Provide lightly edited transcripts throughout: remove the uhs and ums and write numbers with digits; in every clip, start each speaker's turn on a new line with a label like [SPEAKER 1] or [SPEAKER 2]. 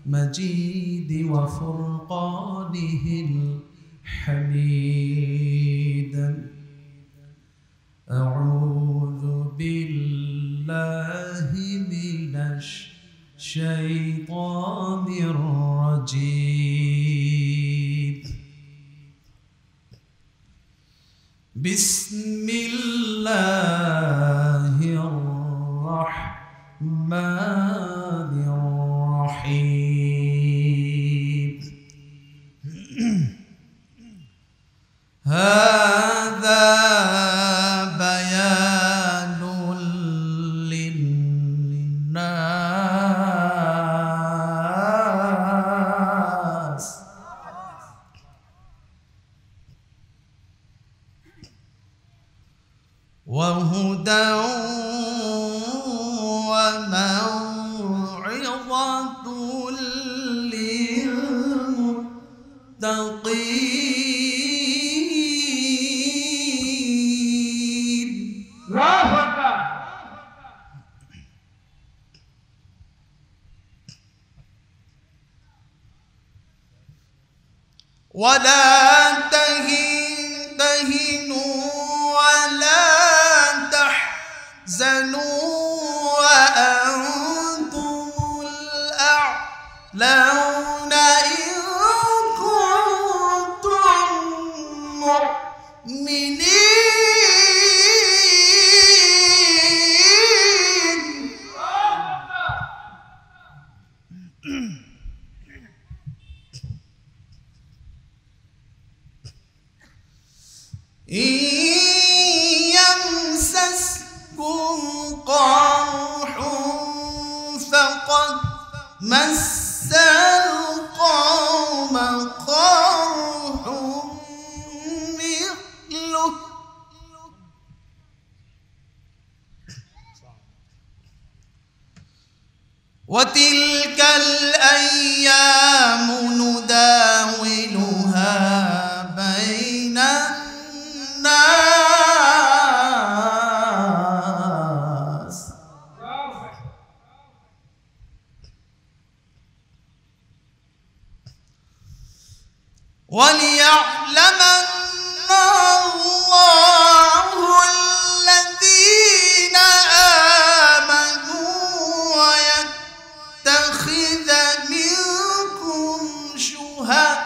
[SPEAKER 1] المجيد وفرقانه الحميد. أعوذ بالله من الشيطان الرجيم. بسم الله الرحمن الرحيم. هذا بيان للناس وهدى وموعظة للمتقين. ولا تهنوا ولا تحزنوا وأنتم الأعلون إن كنتم مؤمنين. إن يمسسكم قرح فقد مس القوم قرح مثله وتلك الأيام نداولها بين الناس وليعلم الله الذين آمنوا ويتخذ منكم شهداء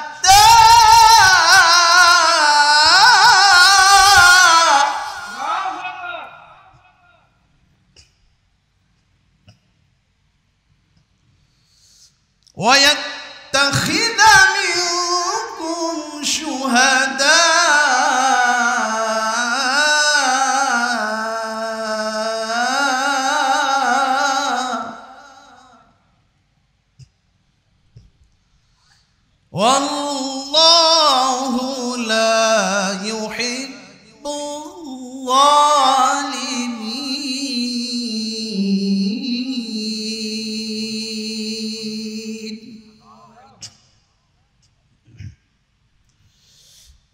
[SPEAKER 1] والله لا يحب الظالمين.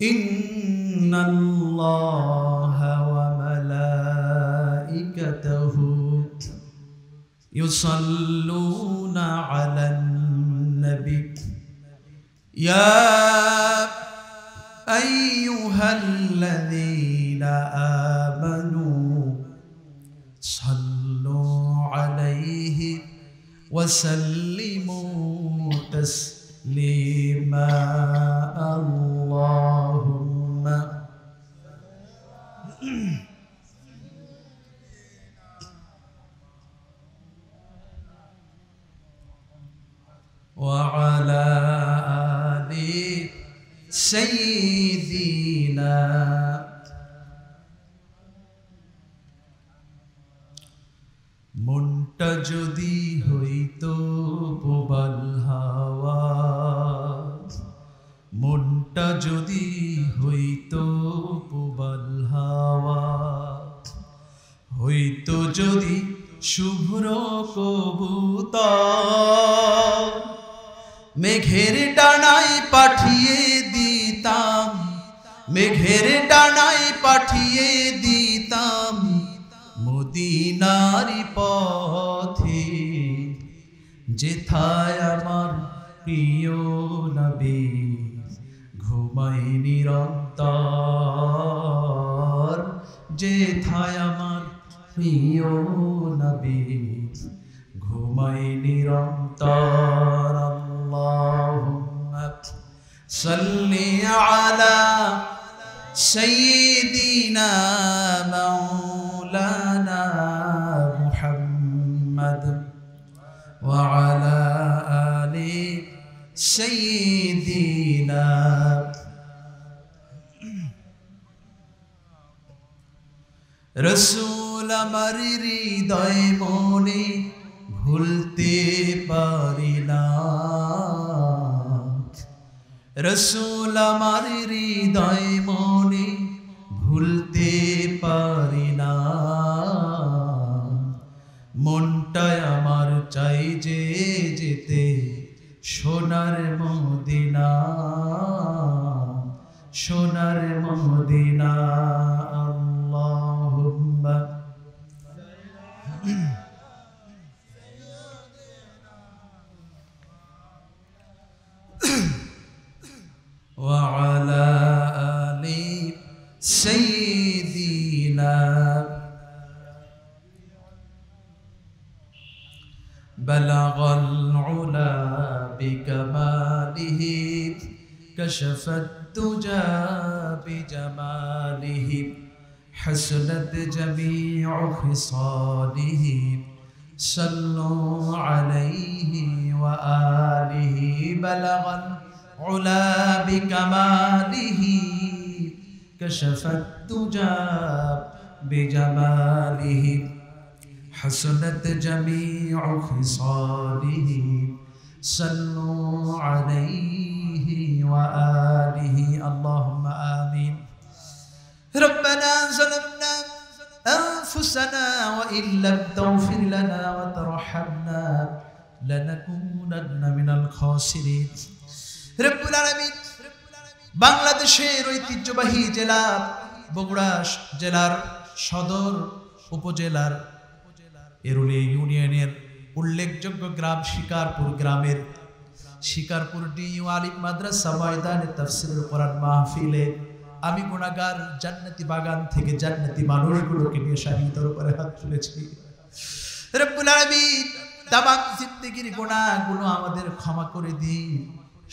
[SPEAKER 1] إن الله وملائكته يصلون على النبي يا أيها الذين آمنوا صلوا عليه وسلموا تسليما. اللهم وعلى آل سيدنا মনটা যদি হইতো প্রবল হাওয়া, মনটা যদি হইতো প্রবল হাওয়া, হইতো যদি শুভ্র কবুতর, মেঘের ডানায় পাঠিয়ে দিতাম, মেঘের ডানায় পাঠিয়ে দিতাম মদিনার পথে, যেথায় আমার প্রিয় নবী ঘুমাই নিরন্তর, যেথায় আমার প্রিয় নবী ঘুমাই নিরন্তর। আল্লাহুম্মা সাল্লি আলা সাইয়্যিদিনা মাওলানা মুহাম্মদ ওয়া আলা আলি সাইয়্যিদিনা। রসূল আমার হৃদয় মনে ভুলতে পারি না, রসূল আমার হৃদয় মনে ভুলতে পারি না। মনটায় আমার চাই যে যেতে সোনার মদিনা, সোনার মদিনা। আল্লাহুম্মা ওয়া আলা আলি সাইয়্যিদিনা। বালাগাল উলা বিকামালিহি কাশাফাত তুজা বিজামালিহি হাসনাত জামিউ খিসালিহি সাল্লু আলাইহি ওয়া আলিহি। বালাগাল উলা বিকামালিহি কাশাফাত তুজা বিজামালিহি حسنت جميع خصاله صلوا عليه وآله اللهم آمين. ربنا ظلمنا أنفسنا وإن لم تغفر لنا وترحمنا لنكونن من الخاسرين. رب العالمين বাংলাদেশের ঐতিহ্যবাহী জেলা বগুড়া জেলার সদর উপজেলার এরুলি ইউনিয়নের উল্লেখযোগ্য গ্রাম শিকারপুর গ্রামের শিকারপুর ডিউ আলিম মাদ্রাসা ময়দানে তাফসীরুল কোরআন মাহফিলে আমি গুনাহগার জান্নাতি বাগান থেকে জান্নাতি মানুষগুলোকে নিয়ে শাহিদের উপরে হাত তুলেছি। রব্বুল আলামিন তামাম জিন্দেগির গুনাহগুলো আমাদের ক্ষমা করে দিন।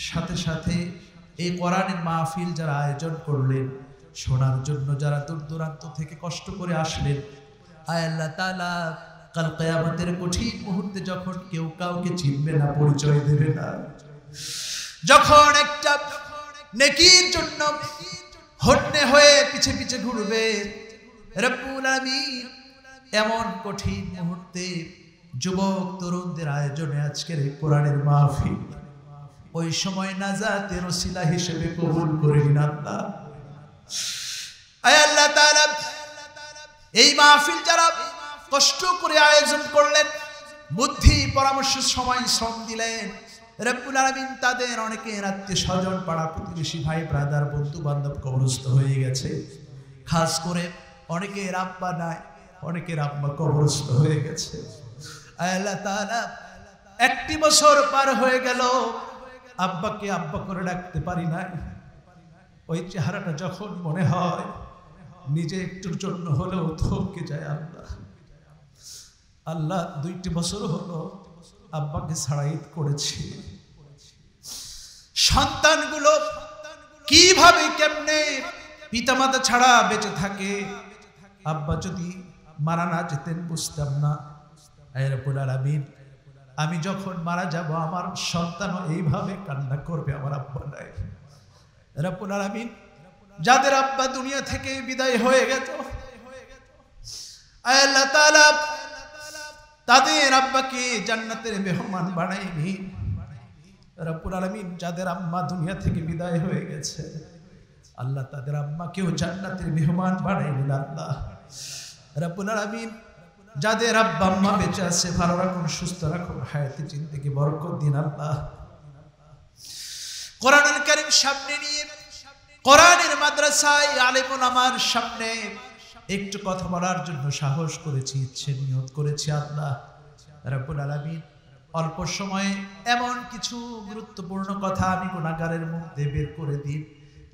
[SPEAKER 1] সাথে সাথে এই কোরআনের মাহফিল যারা আয়োজন করলেন, শোনার জন্য যারা দূর দূরান্ত থেকে কষ্ট করে আসলেন, আয় আল্লাহ তাআলা কাল কিয়ামতের কঠিন মুহূর্তে যখন কেউ কাউকে চিনবে না, পরিচয় দেবে না, যখন একটা নেকির জন্য হন্যে হয়ে পিছে পিছে ঘুরবে, রব্বুল আলামিন এমন কঠিন মুহূর্তে যুবক তরুণদের আয়োজনে আজকের এই কোরআনের মাহফিল ওই সময় নাজাতের ওসিলা হিসেবে কবুল করে নিন আল্লাহ। আয় আল্লাহ তাআলা এই মাহফিল যারা কষ্ট করে আয়োজন করলেন, বুদ্ধি পরামর্শ সময় শ্রম দিলেন, রব্বুল আলামিন তাদের অনেকের আত্মীয়স্বজন পাড়া প্রতিবেশী ভাই ব্রাদার বন্ধু বান্ধব কবরস্থ হয়ে গেছে। খাস করে অনেকের আব্বা নাই, অনেকের আব্বা কবরস্থ হয়ে গেছে। আল্লাহ তাআলা একটি বছর পার হয়ে গেল, আব্বাকে আব্বা করে ডাকতে পারি নাই। ওই চেহারাটা যখন মনে হয় নিজে একটুর জন্য হলেও থমকে যায়। আল্লাহ আল্লাহ 2টি বছর হলো আব্বাকে ছাড়া ঈদ করেছি। সন্তানগুলো কিভাবে কেমনে পিতামাতা ছাড়া বেঁচে থাকে, আব্বা যদি মারা না যেতেন বুঝতাম না। আয় রব্বুল আলামিন আমি যখন মারা যাব আমার সন্তানও এইভাবে কান্না করবে, আমার আব্বা নাই। রব্বুল আলামিন যাদের আব্বা দুনিয়া থেকে বিদায় হয়ে গেছে, আয় আল্লাহ তাআলা তাদের আব্বাকে জান্নাতের মেহমান বানাই নিন। রব্বুল আলামিন যাদের আম্মা দুনিয়া থেকে বিদায় হয়ে গেছে, আল্লাহ তাদের আম্মাকেও জান্নাতের মেহমান বানাই নিন আল্লাহ। রব্বুল আলামিন যাদের আব্বা আম্মা বেঁচে আছে ভালো রাখুন, সুস্থ রাখুন, হায়াতে জিন্দেগি বরকত দিন আল্লাহ। কোরআনুল কারীম সামনে নিয়ে কোরআনের মাদ্রাসায় আলেম ওলামার সামনে একটু কথা বলার জন্য সাহস করেছি, ইচ্ছে নিয়ত করেছি। আল্লাহ রাব্বুল আলামিন অল্প সময়ে এমন কিছু গুরুত্বপূর্ণ কথা আমি গুনাহগারের মুখ দিয়ে বের করে দিই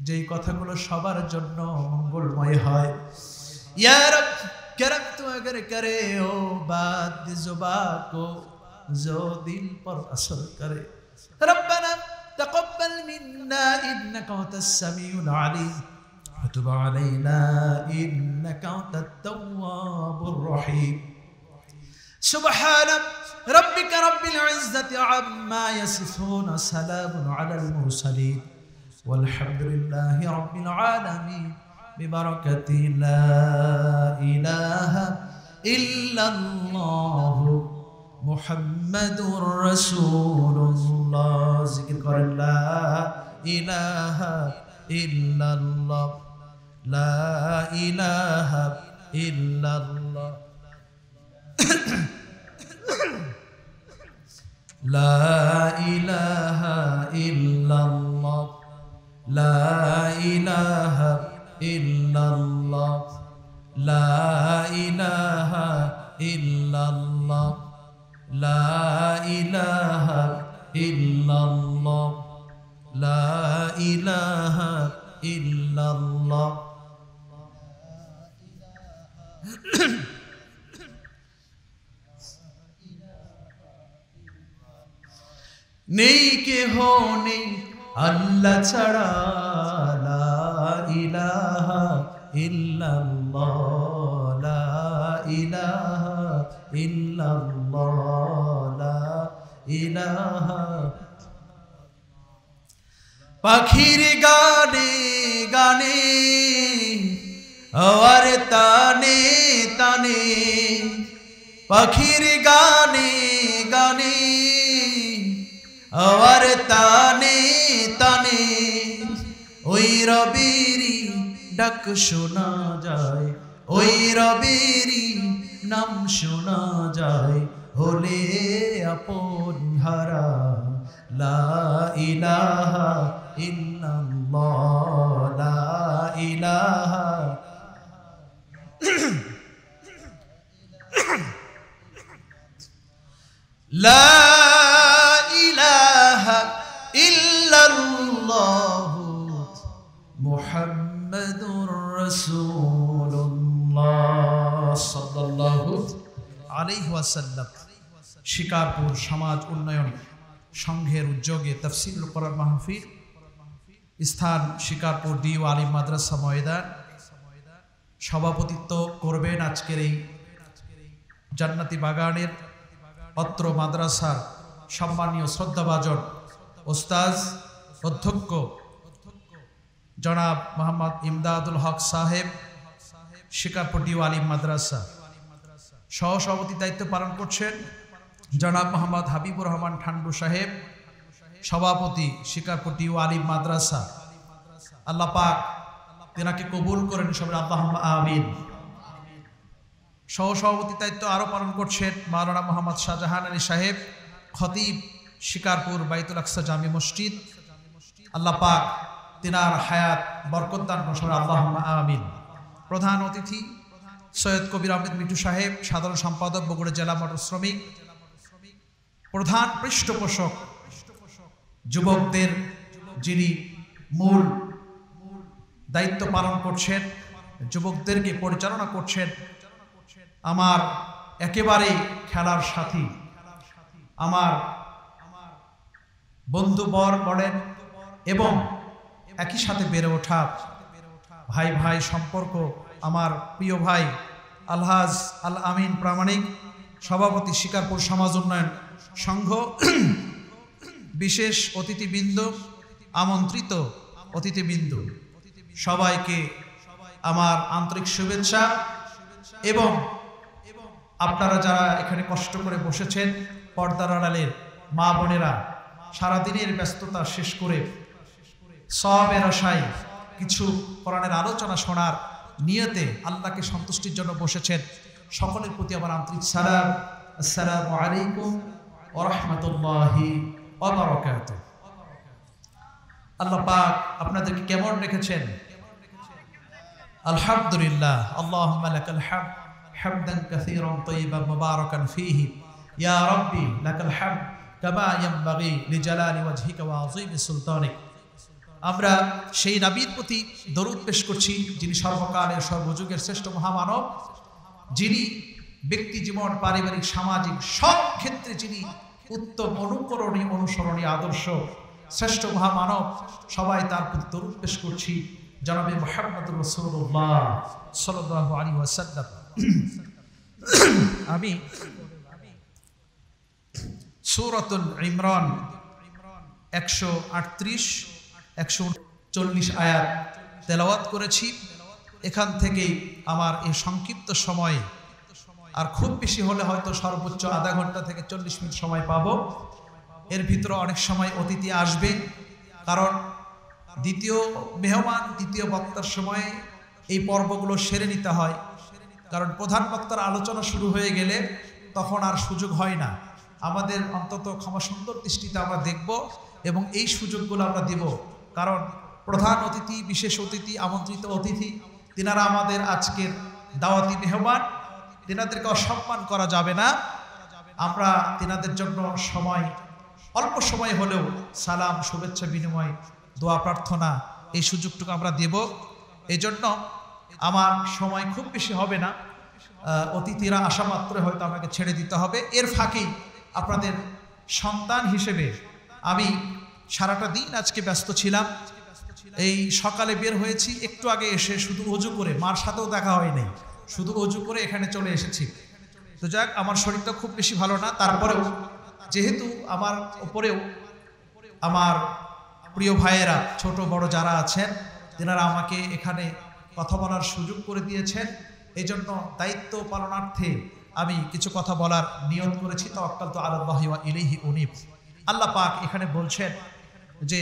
[SPEAKER 1] যেই কথাগুলো সবার জন্য মঙ্গলময় হয়। ইয়া রব करम तो अगर करे हो बात जुबा को जो दिल पर असर करे रब्बना तक़ब्बल मिन्ना इन्नका अंतस समीउल अलीम वतुब अलैना इन्नका अंतत तव्वाबुर रहीम सुब्हान रब्बिक रब्बिल इज्जति अम्मा यसिफून सलामुन अलल मुरसलीन वल्हम्दुलिल्लाहि रब्बिल आलमीन ببركة لا إله إلا الله محمد رسول الله ذكر قال لا إله إلا الله لا إله إلا الله لا إله إلا الله لا إله إلا الله لا إله إلا الله لا إله إلا الله لا إله إلا الله নেই কেহ নেই আল্লাহ ছাড়া লা ইলাহা ইল্লাল্লাহ লা ইলাহা ইল্লাল্লাহ লা ইলাহা পাখির গানে গানে আর তানে তানে পাখির গানে গানে আর তানে তানে ওই রবেরই ডাক শোনা যায় ওই রবেরই নাম শোনা যায় হলে আপন হারা লা ইলাহা ইল্লাল্লাহ লা ইলাহা লা ইলাহা ইল্লাল্লাহ মুহাম্মাদুর রাসূলুল্লাহ সাল্লাল্লাহু আলাইহি ওয়াসাল্লাম। শিকারপুর সমাজ উন্নয়ন সংঘের উদ্যোগে তাফসীরুল কোরআন মাহফিল, স্থান শিকারপুর ডিও আলিম মাদ্রাসা ময়দান। সভাপতিত্ব করবেন আজকের এই জান্নাতি বাগানের অত্র মাদ্রাসার সম্মানীয় শ্রদ্ধাভাজন ওস্তাজ অধ্যক্ষ জনাব মোহাম্মদ ইমদাদুল হক সাহেব, শিকারপুর ডিও আলিম মাদ্রাসা। সহসভাপতি দায়িত্ব পালন করছেন জনাব মোহাম্মদ হাবিবুর রহমান ঠান্ডু সাহেব, সভাপতি শিকারপুর ডিও আলিম মাদ্রাসা। আল্লাহ পাক তেনাকে কবুল করেন সবাই আল্লাহুম্মা আমিন। সহসভাপতি দায়িত্ব আরও পালন করছেন মাওলানা মোহাম্মদ শাহজাহান আলী সাহেব, খতিব শিকারপুর বাইতুল আকসা জামি মসজিদ। আল্লাহ পাক তিনার হায়াত বরকত দান করুন সবাই আল্লাহুম্মা আমিন। প্রধান অতিথি সৈয়দ কবির আহমেদ মিঠু সাহেব, সাধারণ সম্পাদক বগুড়া জেলা মোটর শ্রমিক। প্রধান পৃষ্ঠপোষক যুবকদের যিনি মূল দায়িত্ব পালন করছেন, যুবকদেরকে পরিচালনা করছেন আমার একেবারে খেলার সাথী, আমার বন্ধু বর বলেন এবং একই সাথে বেড়ে ওঠা ভাই ভাই সম্পর্ক, আমার প্রিয় ভাই আলহাজ আল আমিন প্রামাণিক, সভাপতি শিকারপুর সমাজ উন্নয়ন সংঘ। বিশেষ অতিথিবৃন্দ, আমন্ত্রিত অতিথিবৃন্দ, সবাইকে আমার আন্তরিক শুভেচ্ছা। এবং আপনারা যারা এখানে কষ্ট করে বসেছেন, পর্দার আড়ালের মা বোনেরা, সারাদিনের ব্যস্ততা শেষ করে সওয়াবের আশায় কিছু কোরআনের আলোচনা শোনার নিয়তে আল্লাহকে সন্তুষ্টির জন্য বসেছেন, সকলের প্রতি আমার আন্তরিক সালাম। আসসালামু আলাইকুম ওয়া রাহমাতুল্লাহি ওয়া বারাকাতুহু। আল্লাহ পাক আপনাদেরকে কেমন রেখেছেন? আলহামদুলিল্লাহ। আল্লাহুম্মা লাকাল হামদ হামদান কাসীরান তাইয়িবান মুবারাকান ফীহি ইয়া রাব্বি লাকাল হামদ কামা ইয়ানবাগি লিজালালি ওয়াজহিকা ওয়া আযীমি সুলতানিক। আমরা সেই নবীর প্রতি দরুদ পেশ করছি যিনি সর্বকালের সর্বযুগের শ্রেষ্ঠ মহামানব, যিনি ব্যক্তি জীবন, পারিবারিক, সামাজিক সব ক্ষেত্রে যিনি উত্তম অনুকরণীয় অনুসরণীয় আদর্শ শ্রেষ্ঠ মহামানব। সবাই তার প্রতি দরুদ পেশ করছি জনাবে মুহাম্মদুর রাসূলুল্লাহ সাল্লাল্লাহু আলাইহি ওয়াসাল্লাম। আমি সূরাতুল ইমরান 138-140 আয়াত তেলাওয়াত করেছি। এখান থেকেই আমার এই সংক্ষিপ্ত সময়ে, আর খুব বেশি হলে হয়তো সর্বোচ্চ আধা ঘন্টা থেকে 40 মিনিট সময় পাবো। এর ভিতরে অনেক সময় অতিথি আসবে, কারণ দ্বিতীয় মেহমান, দ্বিতীয় বক্তার সময় এই পর্বগুলো সেরে নিতে হয়। কারণ প্রধান বক্তার আলোচনা শুরু হয়ে গেলে তখন আর সুযোগ হয় না। আমাদের অন্তত ক্ষমা সুন্দর দৃষ্টিতে আমরা দেখব এবং এই সুযোগগুলো আমরা দেব। কারণ প্রধান অতিথি, বিশেষ অতিথি, আমন্ত্রিত অতিথি, তিনারা আমাদের আজকের দাওয়াতি মেহমান, তিনাদেরকে অসম্মান করা যাবে না। আমরা তিনাদের জন্য অল্প সময় হলেও সালাম, শুভেচ্ছা বিনিময়, দোয়া প্রার্থনা, এই সুযোগটুকু আমরা দেব। এই জন্য আমার সময় খুব বেশি হবে না, অতিথিরা আসা মাত্রই হয়তো আমাকে ছেড়ে দিতে হবে। এর ফাঁকেই আপনাদের সন্তান হিসেবে আমি সারাটা দিন আজকে ব্যস্ত ছিলাম। এই সকালে বের হয়েছি, একটু আগে এসে শুধু অজু করে, মার সাথেও দেখা হয় নাই, শুধু অজু করে এখানে চলে এসেছি। তো যাক, আমার শরীরটা খুব বেশি ভালো না, তারপরেও যেহেতু আমার উপরেও আমার প্রিয় ভাইয়েরা, ছোট বড় যারা আছেন, তেনারা আমাকে এখানে কথা বলার সুযোগ করে দিয়েছেন। এই জন্য দায়িত্ব পালনার্থে আমি কিছু কথা বলার নিয়ত করেছি। তাওয়াক্কালতু আলাল্লাহি ওয়া ইলাইহি উনীব। আল্লাহ পাক এখানে বলছেন যে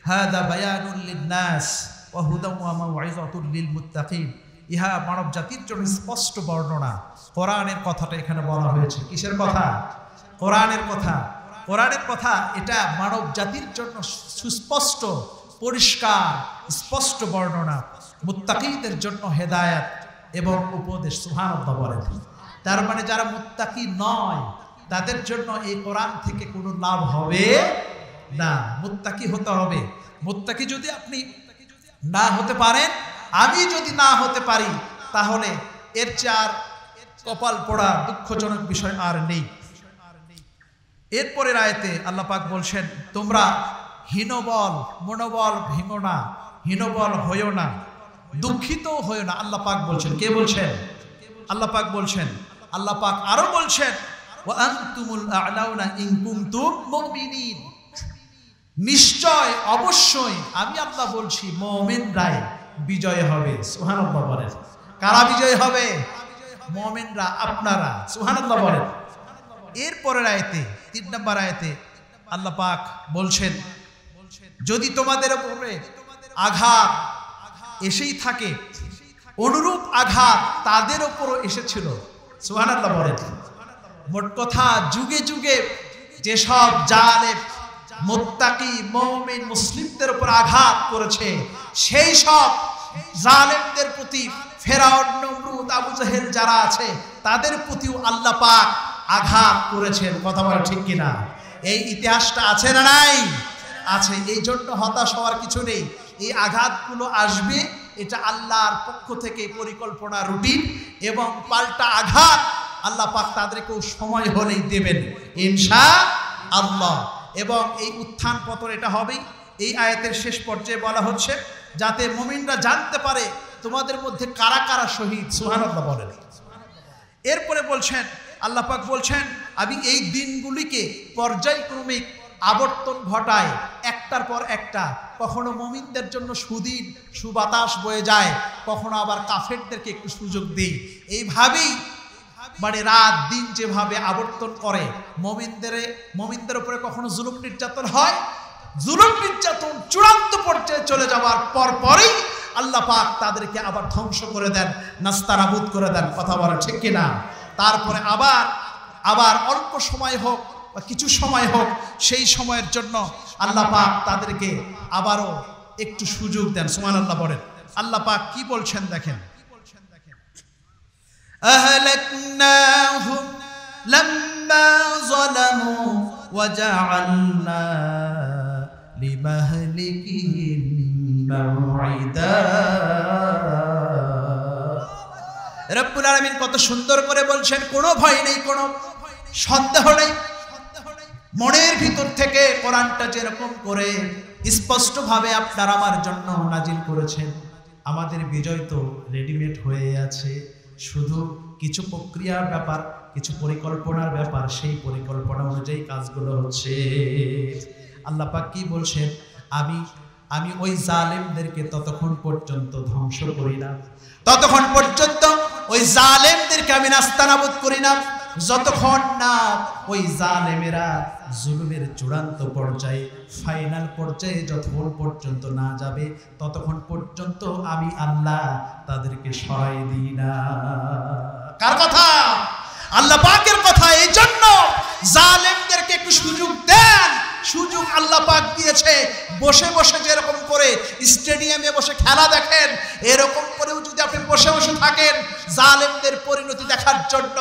[SPEAKER 1] হাদা বায়ানুল লিন-নাস ওয়া হুদাম ওয়া মাউইযাতুল লিল মুত্তাকিন। ইহা মানব জাতির জন্য স্পষ্ট বর্ণনা। কোরআনের কথাটা এখানে বলা হয়েছে। কিসের কথা? কোরআনের কথা। কোরআনের কথা, এটা মানব জাতির জন্য সুস্পষ্ট, পরিষ্কার, স্পষ্ট বর্ণনা। মুত্তাকিদের জন্য হেদায়েত এবং উপদেশ। সুবহানাল্লাহ বলেন। তার মানে যারা মুত্তাকি নয় তাদের জন্য এই কোরআন থেকে কোনো লাভ হবে না। মুত্তাকি হতে হবে। মুত্তাকি যদি আপনি না হতে পারেন, আমি যদি না হতে পারি, তাহলে এর চেয়ে আর কপাল পোড়া দুঃখজনক বিষয় আর নেই। এরপরের আয়াতে আল্লাহ পাক বলছেন, তোমরা হীনবল মনোবল ভেঙো না, হীনবল হইও না, দুঃখিত হইও না। আল্লাহ পাক বলছেন। কে বলছেন? আল্লাহ পাক বলছেন। আল্লাহ পাক আরো বলছেন, ওয়া আনতুমুল আ'লাউনা ইন কুনতুম মুমিনিন। নিশ্চয়, অবশ্যই আমি আল্লাহ বলছি, মুমিনরাই বিজয় হবে। সুবহানাল্লাহ বলেন। কারা বিজয় হবে? মুমিনরা, আপনারা। সুবহানাল্লাহ বলেন। এরপরের আয়াতে, 3 নম্বর আয়াতে আল্লাহ পাক বলছেন, যদি তোমাদের উপরে আঘাত এসেই থাকে, অনুরূপ আঘাত তাদের উপরও এসেছিল। সুবহানাল্লাহ বলেন। মোট কথা, যুগে যুগে যেসব জালেম মুত্তাকি মুমিন মুসলিমদের উপর আঘাত করেছে, সেই সব জালেমদের প্রতি ফেরাউন, নমরুদ, আবু জাহেল যারা আছে, তাদের প্রতিও আল্লাহ পাক আঘাত করেছেন। কথা বলা ঠিক কিনা? এই ইতিহাসটা আছে না নাই? আছে। এই জন্য হতাশ হওয়ার কিছু নেই। এই আঘাতগুলো আসবে, এটা আল্লাহর পক্ষ থেকে পরিকল্পনা, রুটিন, এবং পাল্টা আঘাত আল্লাহ পাক তাদেরকেও সময় হলেই দেবেন ইনশাআল্লাহ। এবং এই উত্থান পতন এটা হবেই। এই আয়াতের শেষ পর্যায়ে বলা হচ্ছে, যাতে মুমিনরা জানতে পারে তোমাদের মধ্যে কারা কারা শহীদ। সুবহানাল্লাহ বলেন। এরপরে বলছেন, আল্লাহ পাক বলছেন, আমি এই দিনগুলিকে পর্যায়ক্রমিক আবর্তন ঘটায়, একটার পর একটা। কখনো মুমিনদের জন্য সুদিন, সুবাতাস বয়ে যায়, কখনো আবার কাফেরদেরকে একটু সুযোগ দিই। এইভাবেই মানে রাত দিন যেভাবে আবর্তন করে, মুমিনদের উপরে কখনো জুলুম নির্যাতন হয়, জুলুম নির্যাতন চূড়ান্ত পর্যায়ে চলে যাওয়ার পরেই আল্লাহ পাক তাদেরকে আবার ধ্বংস করে দেন, নাস্তানাবুদ করে দেন। কথা বলা ঠিক কিনা? তারপরে আবার অল্প সময় হোক বা কিছু সময় হোক, সেই সময়ের জন্য আল্লাহ পাক তাদেরকে আবারও একটু সুযোগ দেন। সুবহানাল্লাহ বলেন। আল্লাহ পাক কি বলছেন দেখেন, আহলাকনাহুম লাম্মা فلما ظلموا وجعلنا لمهلكهم موعدا রব্বুল আলামিন কত সুন্দর করে বলছেন, কোনো ভয় নেই, কোনো সন্দেহ নেই। মনের ভিতর থেকে কোরআনটা যেরকম করে স্পষ্টভাবে আপনার আমার জন্য নাজিল করেছেন, আমাদের বিজয় তো রেডিমেড হয়ে আছে। শুধু কিছু প্রক্রিয়ার ব্যাপার, কিছু পরিকল্পনার ব্যাপার, সেই পরিকল্পনা অনুযায়ী কাজগুলো হচ্ছে। আল্লাহ পাক কি বলছেন, আমি ওই জালেমদেরকে ততক্ষণ পর্যন্ত ধ্বংস করি না, ততক্ষণ পর্যন্ত ওই জালেমদেরকে আমি নাস্তানাবুদ করি না, যতক্ষণ না ওই জালেমেরা জুলুমের চূড়ান্ত পর্যায়ে, ফাইনাল পর্যায়ে যতক্ষণ পর্যন্ত না যাবে, ততক্ষণ পর্যন্ত আমি আল্লাহ তাদেরকে সরাই দিই না। কার কথা? আল্লাহ পাকের কথা। এই জন্য জালেমদেরকে একটু সুযোগ দেন। সুযোগ আল্লাহ পাক দিয়েছে। বসে বসে যেরকম করে স্টেডিয়ামে বসে খেলা দেখেন, এরকম করেও যদি আপনি বসে বসে থাকেন জালেমদের পরিণতি দেখার জন্য,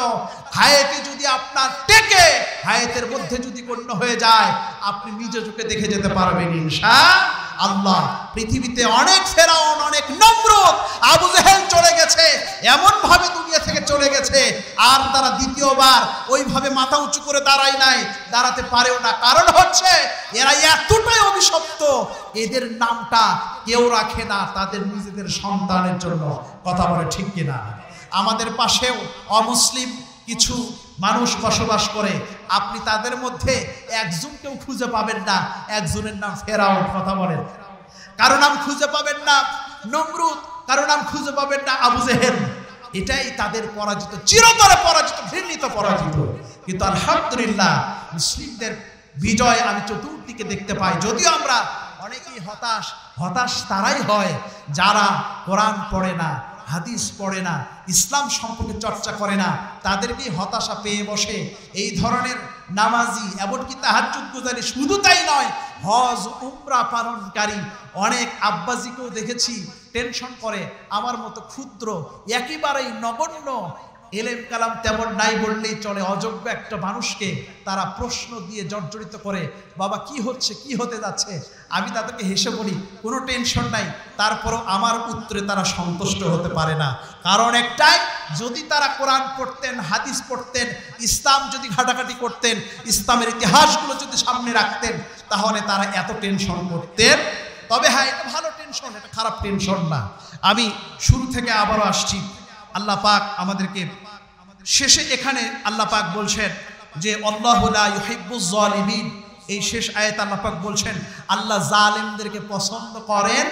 [SPEAKER 1] হায়াতে যদি আপনার টেকে, হায়াতের মধ্যে যদি গণ্য হয়ে যায়, আপনি নিজে চোখে দেখে যেতে পারবেন ইনশাআল্লাহ। পৃথিবীতে অনেক ফেরাউন, অনেক নমরুদ, আবু জেহেল চলে গেছে, এমন ভাবে দুনিয়া থেকে চলে গেছে, আর তারা দ্বিতীয়বার ওইভাবে মাথা উঁচু করে দাঁড়ায় নাই, দাঁড়াতে পারেও না। কারণ হচ্ছে এরা এতটাই অভিশপ্ত, এদের নামটা কেউ রাখে না তাদের নিজেদের সন্তানের জন্য। কথা বলে ঠিক কিনা? আমাদের পাশেও অমুসলিম কিছু মানুষ বসবাস করে, আপনি তাদের মধ্যে একজনকেও খুঁজে পাবেন না একজনের নাম ফেরাউন। কথা বলেন। কারো নাম খুঁজে পাবেন না নমরুদ, কারো নাম খুঁজে পাবেন না আবু জেহেল। এটাই তাদের পরাজিত, চিরতরে পরাজিত, ঘৃণিত পরাজিত। কিন্তু আলহামদুলিল্লাহ মুসলিমদের বিজয় আমি চতুর্দিকে দেখতে পাই। যদিও আমরা অনেকেই হতাশ তারাই হয় যারা কোরআন পড়ে না, হাদিস পড়ে না, ইসলাম সম্পর্কে চর্চা করে না, তাদেরকেই হতাশা পেয়ে বসে। এই ধরনের নামাজি, এমনকি তাহাজ্জুদ গুজারি, শুধু তাই নয়, হজ উমরা পালনকারী অনেক আব্বাজিকেও দেখেছি টেনশন করে। আমার মতো ক্ষুদ্র, একেবারেই নগণ্য, এলেম কালাম তেমন নাই বললেই চলে, অযোগ্য একটা মানুষকে তারা প্রশ্ন দিয়ে জর্জরিত করে, বাবা কি হচ্ছে, কি হতে যাচ্ছে। আমি তাদেরকে হেসে বলি কোনো টেনশন নাই, তারপরও আমার উত্তরে তারা সন্তুষ্ট হতে পারে না। কারণ একটাই, যদি তারা কোরআন পড়তেন, হাদিস পড়তেন, ইসলাম যদি ঘাটাঘাটি করতেন, ইসলামের ইতিহাসগুলো যদি সামনে রাখতেন, তাহলে তারা এত টেনশন করতেন। তবে হ্যাঁ, এটা ভালো টেনশন, এটা খারাপ টেনশন না। আমি শুরু থেকে আবারও আসছি। আল্লাহ পাক আমাদেরকে শেষে এখানে আল্লাহ পাক বলছেন যে আল্লাহু লা ইউহিব্বুজ জালিমিন। এই শেষ আয়াত আল্লাহ পাক বলছেন আল্লাহ জালেমদেরকে পছন্দ করেন।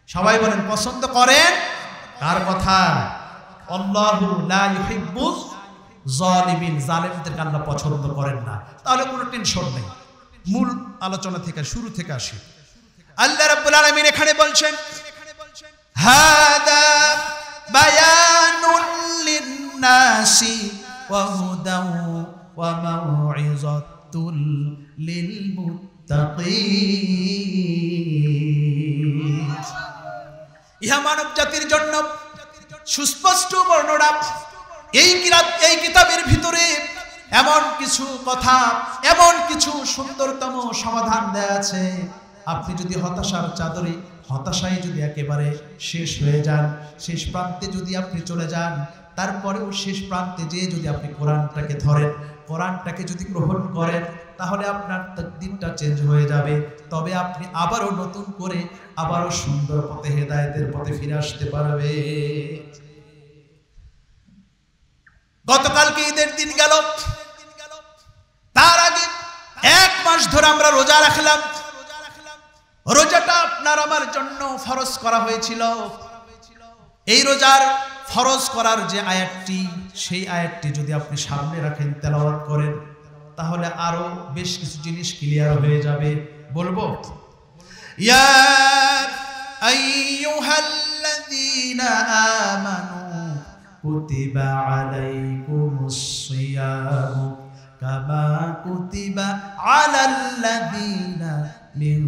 [SPEAKER 1] সবাই বলেন পছন্দ করেন। কার কথা? আল্লাহু লা ইউহিব্বুজ জালিমিন। জালেমদেরকে আল্লাহ পছন্দ করেন না। তাহলে কোনো টেনশন নেই। মূল আলোচনা থেকে, শুরু থেকে আসি। আল্লাহ রাব্বুল আলামিন এখানে বলছেন হাদা বায়ানুল লিন্নাসি ওয়া হুদাও ওয়া মাউইযাতুল লিল মুত্তাকিন। ইহা মানব জাতির জন্য সুস্পষ্ট বর্ণনা। এই কিতাবের ভিতরে এমন কিছু কথা, এমন কিছু সুন্দরতম সমাধান দেয়া আছে। আপনি যদি হতাশার চাদরে, হতাশায় যদি একেবারে শেষ হয়ে যান, শেষ প্রান্তে যদি আপনি চলে যান, তারপরেও শেষ প্রান্তে যেয়ে যদি আপনি কোরআনটাকে ধরেন, কোরআনটাকে যদি গ্রহণ করেন, তাহলে আপনার তাকদীরটা চেঞ্জ হয়ে যাবে। তবে আপনি আবারও নতুন করে আবারও সুন্দর পথে, হেদায়েতের পথে ফিরে আসতে পারবে। গতকালকে ঈদের দিন গেল, তার আগে 1 মাস ধরে আমরা রোজা রাখলাম। রোজাটা আপনার আমার জন্য ফরজ করা হয়েছিল। এই রোজার ফরজ করার যে আয়াতটি, সেই আয়াতটি যদি আপনি সামনে রাখেন, তেলাওয়াত করেন, তাহলে আরো বেশ কিছু জিনিস ক্লিয়ার হয়ে যাবে। বলবো, ইয়া আইয়ুহাল্লাযীনা আমানু কুতিবা আলাইকুমুস সিয়ামু কামা কুতিবা আলাল্লাযীনা মিন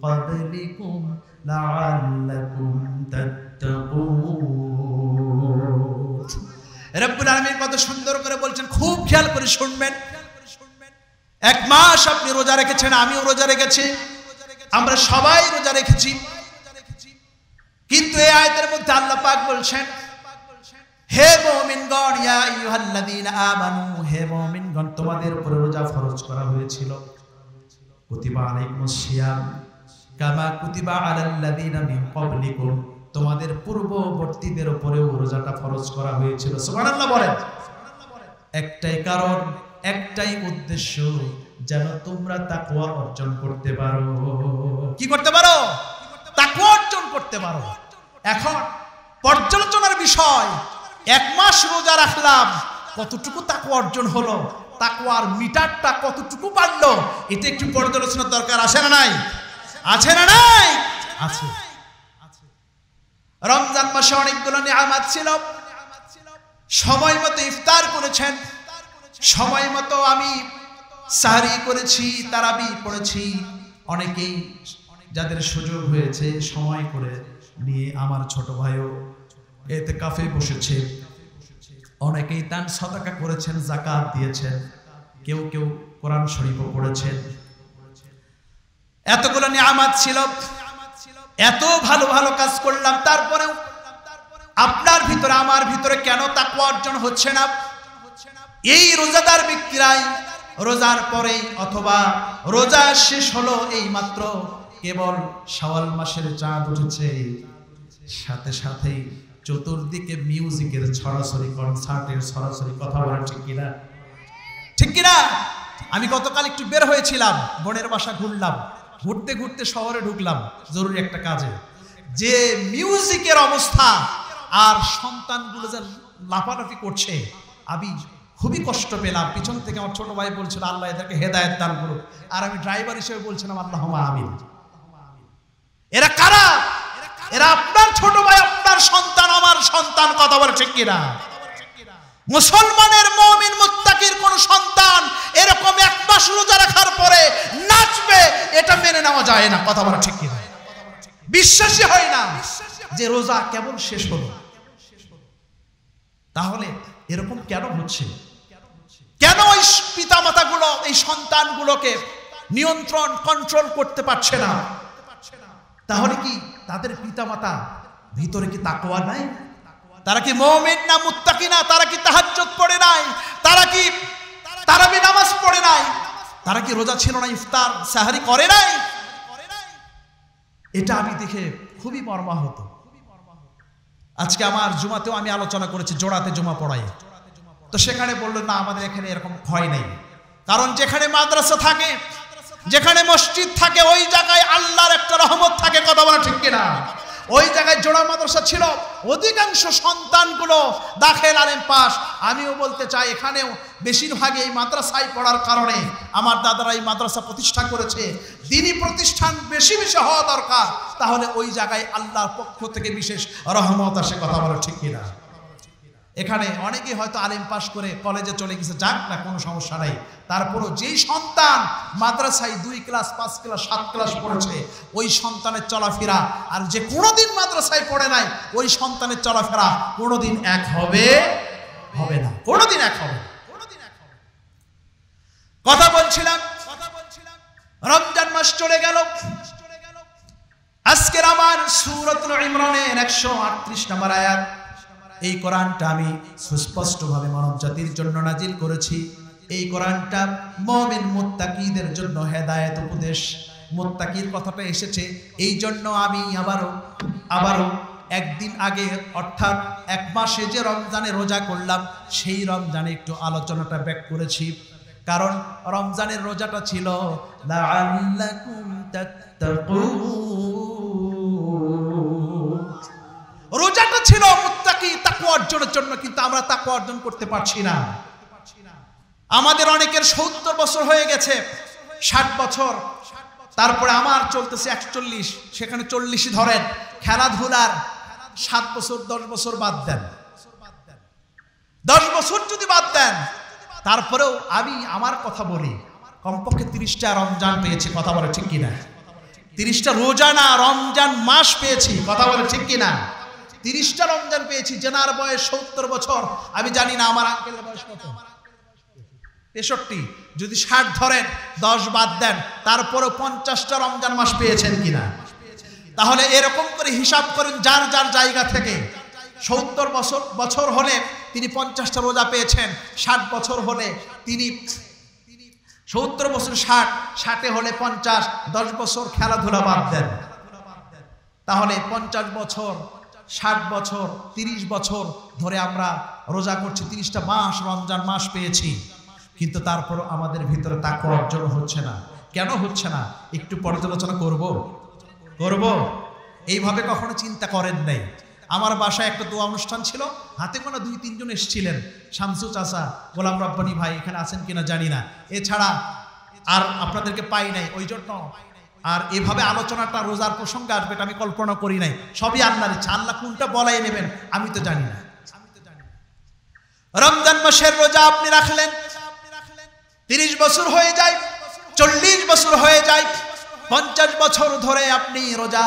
[SPEAKER 1] ক্বাবলিকুম লাআল্লাকুম তাত্তাকুন। রব্বুল আলামিন কত সুন্দর করে বলছেন, খুব খেয়াল করে শুনবেন। 1 মাস আপনি রোজা রেখেছেন, আমিও রোজা রেখেছি, আমরা সবাই রোজা রেখেছি, কিন্তু এই আয়াতের মধ্যে আল্লাহ পাক বলছেন, হে মুমিনগণ, ইয়া আইয়ুহাল্লাযীনা আমানু, হে মুমিনগণ, তোমাদের উপরে রোজা ফরজ করা হয়েছিল। কুতিবা আলাইকুমুস সিয়াম কামা কুতিবা আলাল্লাযীনা মিন ক্বাবলিকুম, তোমাদের পূর্ববর্তীদের উপরেও রোজাটা ফরজ করা হয়েছিল। সুবহানাল্লাহ বলেন। একটাই কারণ, একটাই উদ্দেশ্য, যেন তোমরা তাকওয়া অর্জন করতে পারো। কি করতে পারো? তাকওয়া অর্জন করতে পারো। এখন পর্যালোচনার বিষয়, 1 মাস রোজা রাখলাম, কতটুকু তাকওয়া অর্জন হলো, তাকওয়ার মিটারটা কতটুকু বাড়লো, এটা একটু পর্যালোচনার দরকার আছে না নাই? আছে না নাই? আছে। রমজান মাসে অনেকগুলো নিয়ামত ছিল। সময় মতো ইফতার করেছেন, সময় মতো আমি সাহরি করেছি, তারাবি পড়েছি। অনেকেই যাদের সুযোগ হয়েছে সময় করে নিয়ে, আমার ছোট ভাইও ইতিকাফে বসেছে, অনেকেই দান সাদাকা করেছেন, যাকাত দিয়েছেন, কেউ কেউ কোরআন শরীফও পড়েছেন। এতগুলো নিয়ামত ছিল, এত ভালো ভালো কাজ করলাম, তারপরেও আপনার ভিতরে আমার ভিতরে কেন তাকওয়া অর্জন হচ্ছে না? এই রোজাদার ব্যক্তিরাই রোজার পরে অথবা রোজা শেষ হলো এই মাত্র, কেবল শাওয়াল মাসের চাঁদ উঠেছে, সাথে সাথেই চতুর্দিকে মিউজিকের ছড়াছড়ি, কনসার্টের ছড়াছড়ি। কথা বলেন ঠিক কিনা? ঠিক কিনা? আমি গতকাল একটু বের হয়েছিলাম, বোনের বাসা ঘুরলাম, ঘুরতে ঘুরতে শহরে ঢুকলাম জরুরি একটা কাজে। যে মিউজিকের অবস্থা আর সন্তানগুলো যে লাফালাফি করছে, আমি খুবই কষ্ট পেলাম। পিছন থেকে আমার ছোট ভাই বলছিল, আল্লাহ এদেরকে হেদায়েত দান করুক, আর আমি ড্রাইভার হিসেবে বলছিলাম, আল্লাহুম্মা আমিন। এরা কারা? এরা আপনার ছোট ভাই, আপনার সন্তান, আমার সন্তান। কথা বলে ঠিক কিনা? মুসলমানের মুমিন মুত্তাকির কোন সন্তান এরকম 1 মাস রোজা রাখার পরে নাচবে, এটা মেনে নেওয়া যায় না। কথা বলে ঠিক কিনা? বিশ্বাসই হয় না যে রোজা কেবল শেষ হলো। তাহলে এরকম কেন হচ্ছে? কেন ওই পিতামাতাগুলো এই সন্তানগুলোকে নিয়ন্ত্রণ, কন্ট্রোল করতে পারছে না? তাহলে কি তাদের পিতামাতা ভিতরে কি তাকওয়া নাই? তারা কি মুমিন না মুত্তাকি না? তারা কি তাহাজ্জুদ পড়ে নাই? তারা কি তারাবি নামাজ পড়ে নাই? তারা কি রোজা ছিল না, ইফতার সাহরি করে নাই? এটা আমি দেখে খুবই মর্মাহত। আজকে আমার জুমাতেও আমি আলোচনা করেছি, জোড়াতে জুমা পড়াই, তো সেখানে বললো না, আমাদের এখানে এরকম হয় নাই। কারণ যেখানে মাদ্রাসা থাকে, যেখানে মসজিদ থাকে, ওই জায়গায় আল্লাহর একটা রহমত থাকে। কথা বলা ঠিক কিনা? ওই জায়গায় জোড়া মাদ্রাসা ছিল, অধিকাংশ সন্তানগুলো দাখিল আলেম পাস। আমিও বলতে চাই, এখানেও বেশিরভাগই এই মাদ্রাসায় পড়ার কারণে আমার দাদারা এই মাদ্রাসা প্রতিষ্ঠা করেছে। দ্বীনি প্রতিষ্ঠান বেশি বেশি হওয়া দরকার, তাহলে ওই জায়গায় আল্লাহর পক্ষ থেকে বিশেষ রহমত আসে। কথা বলা ঠিক কিনা? এখানে অনেকেই হয়তো আলেম পাস করে কলেজে চলে গেছে, যাক না, কোনো সমস্যা নাই। তারপরও যেই সন্তান মাদ্রাসায় 2 ক্লাস 5 ক্লাস 7 ক্লাস পড়েছে, ওই সন্তানের চলাফেরা আর যে কোনোদিন মাদ্রাসায় পড়ে নাই, ওই সন্তানের চলাফেরা কোনোদিন এক হবে না, কোনোদিন এক হবে। কথা বলছিলাম, রমজান মাস চলে গেল। আজকের আমার সূরাতুল ইমরানের 138 নম্বর আয়াত, এই কোরআনটা আমি সুস্পষ্টভাবে মানব জাতির জন্য নাজিল করেছি। এই কোরআনটা মুমিন মুত্তাকিদের জন্য হেদায়েত, উপদেশ। মুত্তাকির কথাটা এসেছে, এই জন্য আমি আবারও একদিন আগে, অর্থাৎ 1 মাসে যে রমজানে রোজা করলাম, সেই রমজানে একটু আলোচনাটা ব্যাক করেছি। কারণ রমজানের রোজাটা ছিল লাআল্লাকুম তাত্তাকুন, রোজাটা ছিল মুত্তাকি তাকওয়া অর্জনের জন্য, কিন্তু আমরা তাকওয়া অর্জন করতে পারছি না। আমাদের অনেকের 70 বছর হয়ে গেছে, 60 বছর, তারপরে আমার চলতেছে 41, সেখানে 40ই ধরেন। খেলাধুলার 7 বছর 10 বছর বাদ দেন, 10 বছর যদি বাদ দেন, তারপরেও আমি আমার কথা বলি, কমপক্ষে 30টা রমজান পেয়েছি। কথা বলে ঠিক কিনা? 30টা রোজা না, রমজান মাস পেয়েছি। কথা বলে ঠিক কিনা? 30টা রমজান পেয়েছি। জেনার বয়স 70 বছর, আমি জানি না আমার আঙ্কেলের বয়স কত, 63। যদি 60 ধরেন, 10 বাদ দেন, তারপরে 50টা রমজান মাস পেয়েছেন কিনা। তাহলে এরকম করে হিসাব করেন, যার যার জায়গা থেকে। 70 বছর হলে তিনি 50টা রোজা পেয়েছেন, 60 বছর হলে তিনি 70 বছর 60 হলে 50, 10 বছর খেলাধুলা বাদ দেন, তাহলে 50 বছর, 60 বছর, 30 বছর ধরে আমরা রোজা করছি, 30টা মাস রমজান মাস পেয়েছি, কিন্তু তারপর আমাদের ভিতরে তাকওয়া অর্জন হচ্ছে না। কেন হচ্ছে না একটু পর্যালোচনা করব। এইভাবে কখনো চিন্তা করেন নাই? আমার বাসায় একটা দোয়া অনুষ্ঠান ছিল, হাতে গোনা 2-3 জন এসেছিলেন, শামসু চাচা, গোলাম রব্বানী ভাই এখানে আছেন কিনা জানি না, এছাড়া আর আপনাদেরকে পাই নাই। ওই জন্য আর এভাবে আলোচনাটা রোজার প্রসঙ্গে আসবে এটা আমি কল্পনা করি নাই। সবই আল্লাহর ইচ্ছা, আল্লাহ কোনটা বলাই নেবেন আমি তো জানি না। রমজান মাসের রোজা আপনি রাখলেন, 30 বছর হয়ে যায়, 40 বছর হয়ে যায়, 50 বছর ধরে আপনি রোজা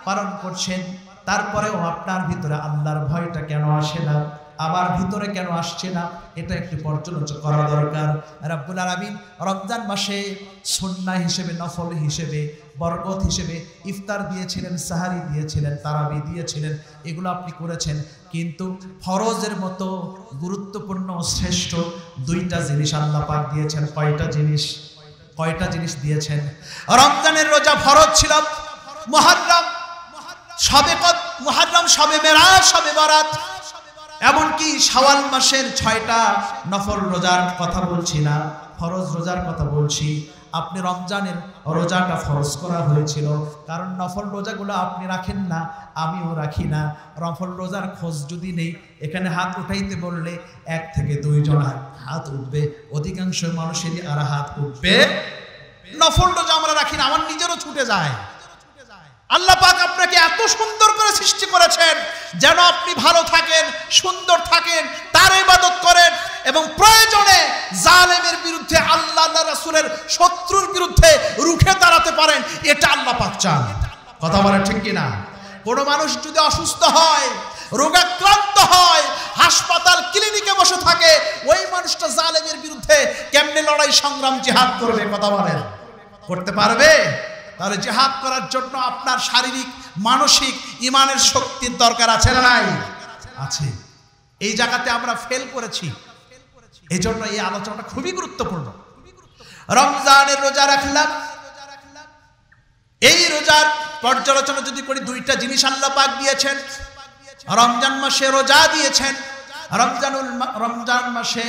[SPEAKER 1] পালন করছেন, তারপরেও আপনার ভিতরে আল্লাহর ভয়টা কেন আসে না, আমার ভিতরে কেন আসছে না, এটা একটু পর্যালোচনা করা দরকার। রাব্বুল আলামিন রমজান মাসে সুন্নাহ হিসেবে, নফল হিসেবে, বরকত হিসেবে ইফতার দিয়েছিলেন, সাহারি দিয়েছিলেন, তারাবি দিয়েছিলেন, এগুলো আপনি করেছেন, কিন্তু ফরজের মতো গুরুত্বপূর্ণ শ্রেষ্ঠ 2টা জিনিস আল্লাহ পাক দিয়েছেন। কয়টা জিনিস দিয়েছেন? রমজানের রোজা ফরজ ছিল, মুহররম, শবে মেরাজ, শবে বরাত, এমনকি শাওয়াল মাসের 6টা নফল রোজার কথা বলছি না, ফরজ রোজার কথা বলছি। আপনি রমজানের রোজাটা ফরজ করা হয়েছিল, কারণ নফল রোজাগুলো আপনি রাখেন না, আমিও রাখি না। নফল রোজার খোঁজ যদি নেই, এখানে হাত উঠাইতে বললে 1 থেকে 2 জন হাত উঠবে, অধিকাংশ মানুষেরই আর হাত উঠবে। নফল রোজা আমরা রাখি না, আমার নিজেরও ছুটে যায়। আল্লাহ পাক আপনাকে এত সুন্দর করে সৃষ্টি করেছেন যেন আপনি ভালো থাকেন, সুন্দর থাকেন, তার ইবাদত করেন এবং প্রয়োজনে জালেমের বিরুদ্ধে, আল্লাহ রাসূলের শত্রুর বিরুদ্ধে রুখে দাঁড়াতে পারেন, এটা আল্লাহ পাক চান। কথা বলেন ঠিক কিনা? কোনো মানুষ যদি অসুস্থ হয়, রোগাক্রান্ত হয়, হাসপাতাল ক্লিনিকে বসে থাকে, ওই মানুষটা জালেমের বিরুদ্ধে কেমনে লড়াই সংগ্রাম জিহাদ করবে? কথা বলেন, করতে পারবে? তাহলে জিহাদ করার জন্য আপনার শারীরিক, মানসিক, ইমানের শক্তির দরকার আছে না নাই? আছে। এই জায়গাতে আমরা ফেল করেছি, এই জন্য এই আলোচনাটা খুবই গুরুত্বপূর্ণ। রমজানের রোজা রাখলাম, এই রোজার পর্যালোচনা যদি করি, 2টা জিনিস আল্লাহ পাক দিয়েছেন। রমজান মাসে রোজা দিয়েছেন, রমজান মাসে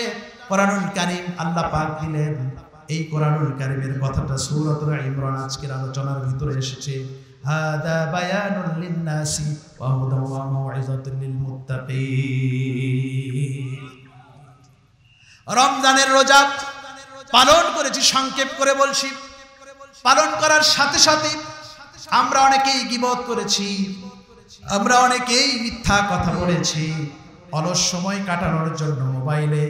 [SPEAKER 1] কোরআনুল কারীম আল্লাহ পাক দিলেন। এই কোরআনুল কারীমের কথাটা সূরাতুল ইমরান আজকের আলোচনার ভিতরে এসেছে। হাদা বায়ানুল লিন-নাসি ওয়া হুদান ওয়া মাউইযাতুল লিল মুত্তাকিন। রমজানের রোজা পালন করেছি, সংক্ষেপ করে বলছি। পালন করার সাথে সাথে আমরা অনেকেই গীবত করেছি, আমরা অনেকেই মিথ্যা কথা বলেছি, অলস সময় কাটানোর জন্য মোবাইলে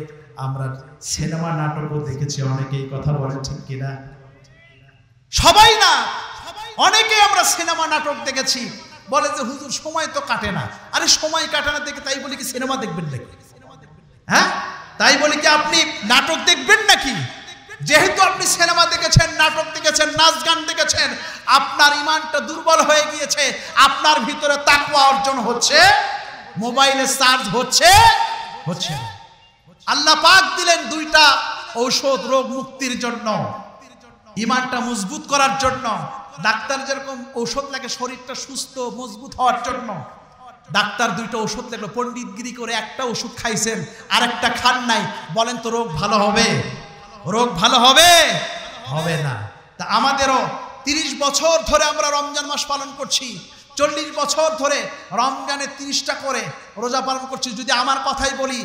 [SPEAKER 1] আমরা সিনেমা নাটকও দেখেছি, অনেকেই কথা বলে ঠিক কিনা? সবাই না, অনেকে আমরা সিনেমা নাটক দেখেছি, বলে যে হুজুর সময় তো কাটে না। আরে সময় কাটে না দেখে তাই বলে কি সিনেমা দেখবেন নাকি? হ্যাঁ, তাই বলে কি আপনি নাটক দেখবেন নাকি? যেহেতু আপনি সিনেমা দেখেছেন, নাটক দেখেছেন, নাচ গান দেখেছেন, আপনার ঈমানটা দুর্বল হয়ে গিয়েছে, আপনার ভিতরে তাকওয়া অর্জন হচ্ছে, মোবাইলে চার্জ হচ্ছে না। আল্লাহ পাক দিলেন 2টা ঔষধ রোগ মুক্তির জন্য, ঈমানটা মজবুত করার জন্য। ডাক্তার যেরকম ঔষধ লাগে শরীরটা সুস্থ মজবুত হওয়ার জন্য, ডাক্তার 2টা ঔষধ লাগলো, পণ্ডিতগিরি করে একটা ওষুধ খাইছেন আর একটা খান নাই, বলেন তো রোগ ভালো হবে? রোগ ভালো হবে? হবে না। তা আমাদেরও 30 বছর ধরে আমরা রমজান মাস পালন করছি, 40 বছর ধরে রমজানে 30টা করে রোজা পালন করছি। যদি আমার কথাই বলি,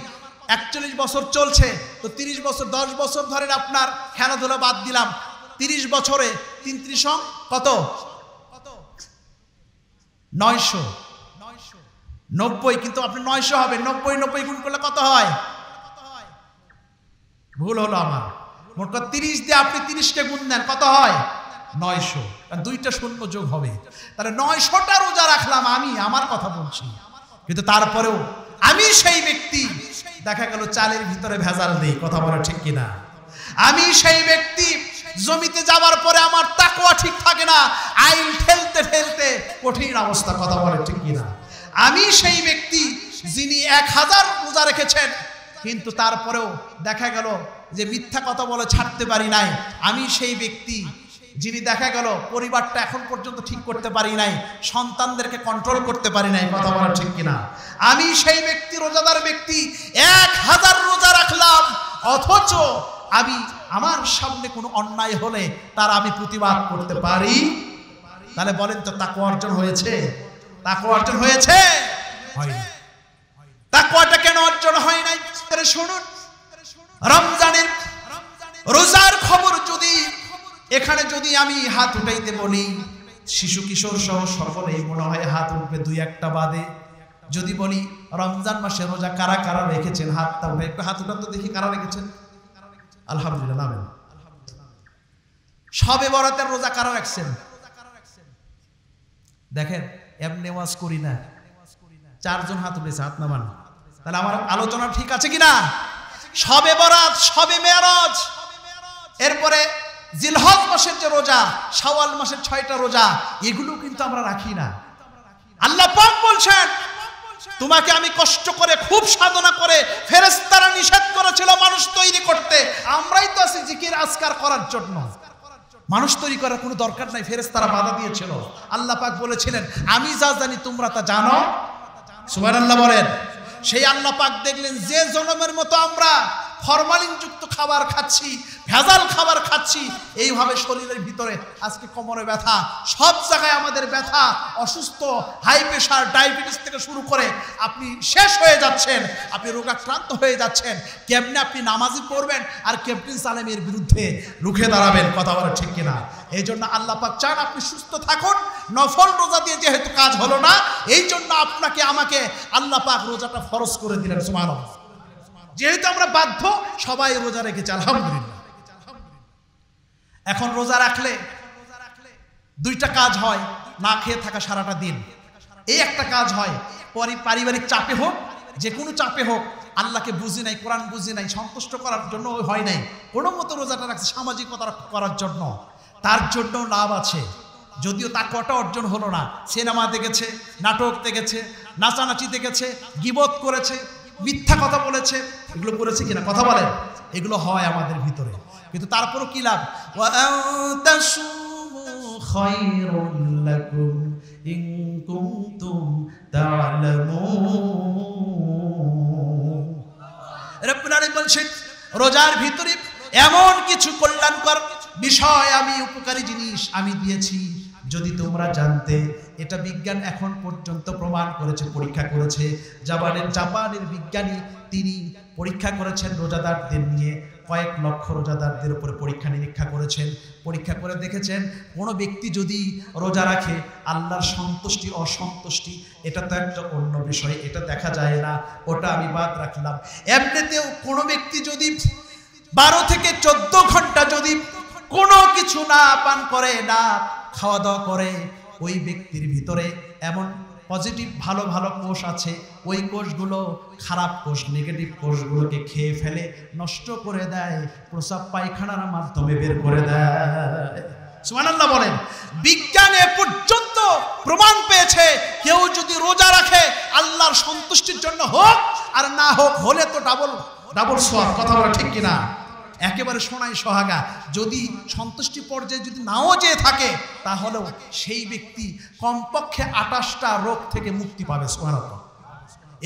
[SPEAKER 1] 41 বছর চলছে, তো 30 বছর, 10 বছর ধরে আপনার খেলাধুলা বাদ দিলাম, 30 বছরে 33 কত? 990। কিন্তু আপনি 900 হবে, 90 গুণ করলে কত হয়? ভুল হলো আমার। মোট কথা 30 দিয়ে আপনি 30কে গুণ দেন, কত হয়? 900। আর 2টা শূন্য যোগ হবে, তাহলে 900টা রোজা রাখলাম আমি, আমার কথা বলছি। কিন্তু তারপরেও আমি সেই ব্যক্তি, দেখা গেল চালের ভিতরে ভেজাল নেই, কথা বলা ঠিক কিনা? আমি সেই ব্যক্তি জমিতে যাওয়ার পরে আমার তাকওয়া ঠিক থাকে না, আইল ঠেলতে ঠেলতে কঠিন অবস্থা, কথা বলে ঠিক কিনা? আমি সেই ব্যক্তি যিনি 1000 রোজা রেখেছেন, কিন্তু তারপরেও দেখা গেল যে মিথ্যা কথা বলে ছাড়তে পারি নাই। আমি সেই ব্যক্তি যিনি দেখা গেল পরিবারটা এখন পর্যন্ত ঠিক করতে পারি নাই, সন্তানদেরকে কন্ট্রোল করতে পারি নাই, কথা বলা ঠিক কিনা? আমি সেই ব্যক্তি, রোজাদার ব্যক্তি, 1000 রোজা রাখলাম, অথচ আমি আমার সামনে কোনো অন্যায় হলে তার আমি প্রতিবাদ করতে পারি। তাহলে বলেন তো তাকওয়া অর্জন হয়েছে? তাকওয়া অর্জন হয়েছে? হয়নি। তাকওয়াটা কেন অর্জন হয় নাই? শুনুন, রমজানের রোজার খবর যদি এখানে যদি আমি হাত উঠাইতে বলি, শিশু কিশোর সহ সকলেই মনে হয় হাত উঠবে, 2-1টা বাদে। যদি বলি রমজান মাসে রোজা কারা কারা রেখেছেন, হাতটা উঠে একটু হাত উঠান তো দেখি কারা রেখেছেন। আলহামদুলিল্লাহ, নামেন। শবে বরাতের রোজা কারা রাখছেন? দেখেন, এমনি ওয়াজ করি না, 4 জন হাত উঠেছে, হাত নামান। তাহলে আমার আলোচনা ঠিক আছে কিনা? শবে বরাত, শবে মেরাজ, এরপরে জিলহজ মাসের যে রোজা, শাওয়াল মাসের 6টা রোজা, এগুলো কিন্তু আমরা রাখি না। আল্লাহ পাক বলছেন, তোমাকে আমি কষ্ট করে খুব সাধনা করে, ফেরেশতারা নিষেধ করেছিল মানুষ তৈরি করতে, আমরাই তো আছি জিকির আজকার করার জন্য। মানুষ তৈরি করার কোনো দরকার নাই, ফেরেশতারা বাধা দিয়েছিল। আল্লাহ পাক বলেছিলেন, আমি যা জানি তোমরা তা জানো। সুবহানাল্লাহ বলেন। সেই আল্লাহ পাক দেখলেন যে জনমের মতো আমরা ফরমালিন যুক্ত খাবার খাচ্ছি, ভেজাল খাবার খাচ্ছি, এইভাবে শরীরের ভিতরে আজকে কোমরে ব্যথা, সব জায়গায় আমাদের ব্যথা, অসুস্থ, হাই প্রেশার, ডায়াবেটিস থেকে শুরু করে আপনি শেষ হয়ে যাচ্ছেন, আপনি রোগাক্রান্ত হয়ে যাচ্ছেন। কেমনে আপনি নামাজি পড়বেন আর ক্যাপ্টেন সালেমের বিরুদ্ধে রুখে দাঁড়াবেন, কথা বলা ঠিক কিনা? এই জন্য আল্লাহ পাক চান আপনি সুস্থ থাকুন। নফল রোজা দিয়ে যেহেতু কাজ হলো না, এই জন্য আপনাকে আমাকে আল্লাহ পাক রোজাটা ফরজ করে দিলেন। সুবহানাল্লাহ। যেহেতু আমরা বাধ্য, সবাই রোজা রেখেছে, আলহামদুলিল্লাহ। এখন রোজা রাখলে 2টা কাজ হয়, না খেয়ে থাকা সারাটা দিন। এই একটা কাজ হয়, পারিবারিক চাপে হোক, যে কোনো চাপে হোক, আল্লাহকে বুঝি নাই, কোরআন বুঝি নাই, সন্তুষ্ট করার জন্য হয় নাই, কোনো মতো রোজাটা রাখছে সামাজিকতা করার জন্য, তার জন্য লাভ আছে। যদিও তাকওয়াটা অর্জন হলো না, সিনেমা দেখেছে, নাটক দেখেছে, নাচানাচি দেখেছে, গীবত করেছে, মিথ্যা কথা বলেছে, এগুলো করেছে কিনা কথা বলেন? এগুলো হয় আমাদের ভিতরে, কিন্তু তারপরও কি লাভ? ওয়া আনতাসুমু খায়রুল লাকুম ইন কুনতুম তা'লামুন। রব্বুল আলামিন বলছেন, রোজার ভিতরে এমন কিছু কল্যাণকর বিষয়, আমি উপকারী জিনিস আমি দিয়েছি, যদি তোমরা জানতে। এটা বিজ্ঞান এখন পর্যন্ত প্রমাণ করেছে, পরীক্ষা করেছে। জাপানের বিজ্ঞানী তিনি পরীক্ষা করেছেন রোজাদারদের নিয়ে, কয়েক লক্ষ রোজাদারদের উপরে পরীক্ষা নিরীক্ষা করেছেন। পরীক্ষা করে দেখেছেন, কোনো ব্যক্তি যদি রোজা রাখে, আল্লাহর সন্তুষ্টি অসন্তুষ্টি এটা তো একটা অন্য বিষয়, এটা দেখা যায় না, ওটা আমি বাদ রাখলাম। এমনিতেও কোনো ব্যক্তি যদি 12 থেকে 14 ঘন্টা যদি কোনো কিছু না পান করে, না খাওয়া দাওয়া করে, ওই ব্যক্তির ভিতরে এমন পজিটিভ ভালো ভালো কোষ আছে, ওই কোষগুলো খারাপ কোষ, নেগেটিভ কোষগুলোকে খেয়ে ফেলে, নষ্ট করে দেয়, প্রস্রাব পায়খানার মাধ্যমে বের করে দেয়। সুবহানাল্লাহ বলেন। বিজ্ঞানে পর্যন্ত প্রমাণ পেয়েছে, কেউ যদি রোজা রাখে আল্লাহর সন্তুষ্টির জন্য হোক আর না হোক, হলে তো ডাবল সওয়াব, কথা বলা ঠিক কিনা? একেবারে সোনাই সোহাগা। যদি সন্তুষ্টি পর্যায়ে যদি নাও যেয়ে থাকে, তাহলেও সেই ব্যক্তি কমপক্ষে 28টা রোগ থেকে মুক্তি পাবে। সুবহানাল্লাহ।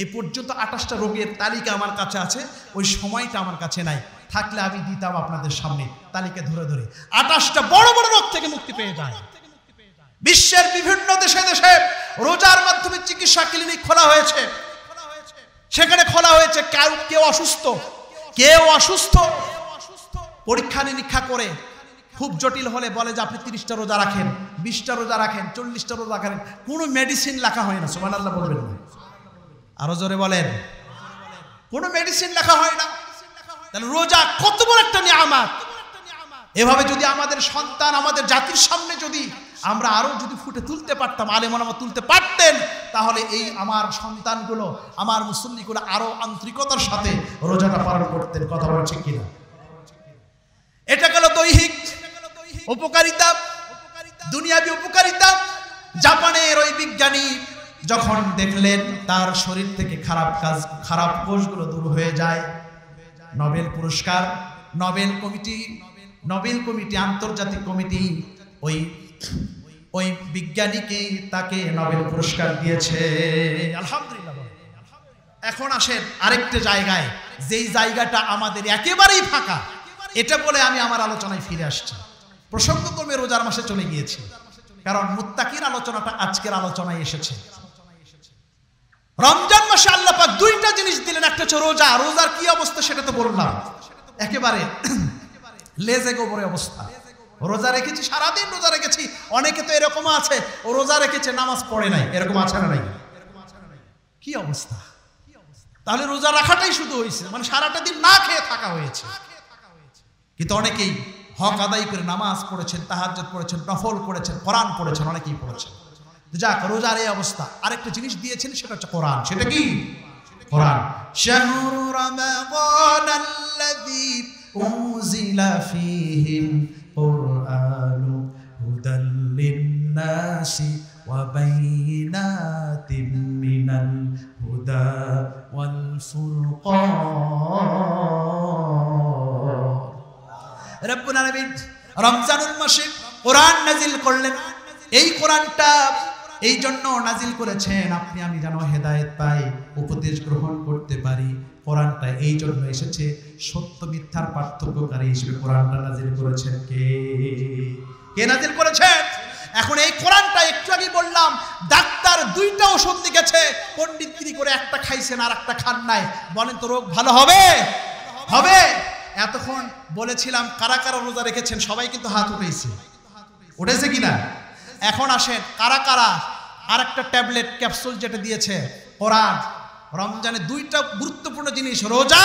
[SPEAKER 1] এই পর্যন্ত 28টা রোগের তালিকা আমার কাছে আছে, ওই সময়টা আমার কাছে নাই, থাকলে আমি দিতাম আপনাদের সামনে তালিকা ধরে ধরে। 28টা বড় বড় রোগ থেকে মুক্তি পেয়ে যায়। বিশ্বের বিভিন্ন দেশে দেশে রোজার মাধ্যমে চিকিৎসা ক্লিনিক খোলা হয়েছে, সেখানে খোলা হয়েছে, কেউ অসুস্থ পরীক্ষা নিরীক্ষা করে খুব জটিল হলে বলে যে আপনি 30টা রোজা রাখেন, 20টা রোজা রাখেন, 40টা রোজা রাখেন, কোনো মেডিসিন লেখা হয় না। সুবহানাল্লাহ বলবেন না, আরো জোরে বলেন। কোনো মেডিসিন লেখা হয় না। তাহলে রোজা কত বড় একটা নিয়ামত। এভাবে যদি আমাদের সন্তান, আমাদের জাতির সামনে যদি আমরা আরো যদি ফুটে তুলতে পারতাম, আলেম ওলামা তুলতে পারতেন, তাহলে এই আমার সন্তানগুলো, আমার মুসল্লিগুলো আরো আন্তরিকতার সাথে রোজাটা পালন করতেন। কথা বলছে কিনা? এটা গেল দৈহিক উপকারিতা, দুনিয়াবি উপকারিতা। জাপানের ওই বিজ্ঞানী যখন দেখলেন তার শরীর থেকে খারাপ কোষগুলো দূর হয়ে যায়, নোবেল পুরস্কার, নোবেল কমিটি আন্তর্জাতিক কমিটি ওই বিজ্ঞানীকে তাকে নোবেল পুরস্কার দিয়েছে। আলহামদুলিল্লাহ। এখন আসেন আরেকটা জায়গায়, যেই জায়গাটা আমাদের একেবারেই ফাঁকা, এটা বলে আমি আমার আলোচনায় ফিরে আসছি। প্রসঙ্গক্রমে রোজার মাসে চলে গিয়েছি, কারণ মুত্তাকির আলোচনাটা আজকের আলোচনায় এসেছে। রমজান মাসে আল্লাহ পাক দুইটা জিনিস দিলেন, একটা হচ্ছে রোজা। রোজার কি অবস্থা সেটা তো বললাম, একেবারে লেজে গোবরে অবস্থা। রোজা রেখেছি, সারাদিন রোজা রেখেছি। অনেকে তো এরকম আছে, ও রোজা রেখেছে নামাজ পড়ে নাই, এরকম আছে না নাই? কি অবস্থা? তাহলে রোজা রাখাটাই শুধু হয়েছে, মানে সারাটা দিন না খেয়ে থাকা হয়েছে। কিন্তু অনেকেই হক আদায় করে নামাজ পড়েছেন, তাহাজ্জুদ পড়েছেন, নফল করেছেন, কোরআন পড়েছেন, অনেকেই পড়েছেন। যাক, রোজার এই অবস্থা। আরেকটা জিনিস দিয়েছেন, সেটা হচ্ছে কোরআন। সেটা কি? কোরআন। শাহরু রমাদানাল্লাযী উনজিলা ফীহিল কুরআনু হুদাল লিন-নাসি ওয়া বাইয়িনাতিম মিনাল হুদা ওয়াল ফুরকান। রব্বুল আলামিন রমজানুল মাসে কোরআন নাজিল করলেন। এই কোরআনটা এই জন্য নাজিল করেছেন, আপনি আমি যেন হেদায়েত পাই, উপদেশ গ্রহণ করতে পারি। কোরআনটা এই জন্য এসেছে, সত্য মিথ্যার পার্থক্যকারী হিসেবে কোরআনটা নাজিল করেছেন কে নাজিল করেছেন? এখন এই কোরআনটা একটু আগে বললাম, ডাক্তার দুইটা ওষুধ লিখেছে, পণ্ডিতগিরি করে একটা খাইছেন আর একটা খান নাই। বলেন তো রোগ ভালো হবে? হবে? এতক্ষণ বলেছিলাম কারা কারা রোজা রেখেছেন, সবাই কিন্তু হাত উঠেছে কিনা? এখন আসেন কারা কারা আর একটা ট্যাবলেট ক্যাপসুল যেটা দিয়েছে কোরআন। রমজানে দুইটা গুরুত্বপূর্ণ জিনিস, রোজা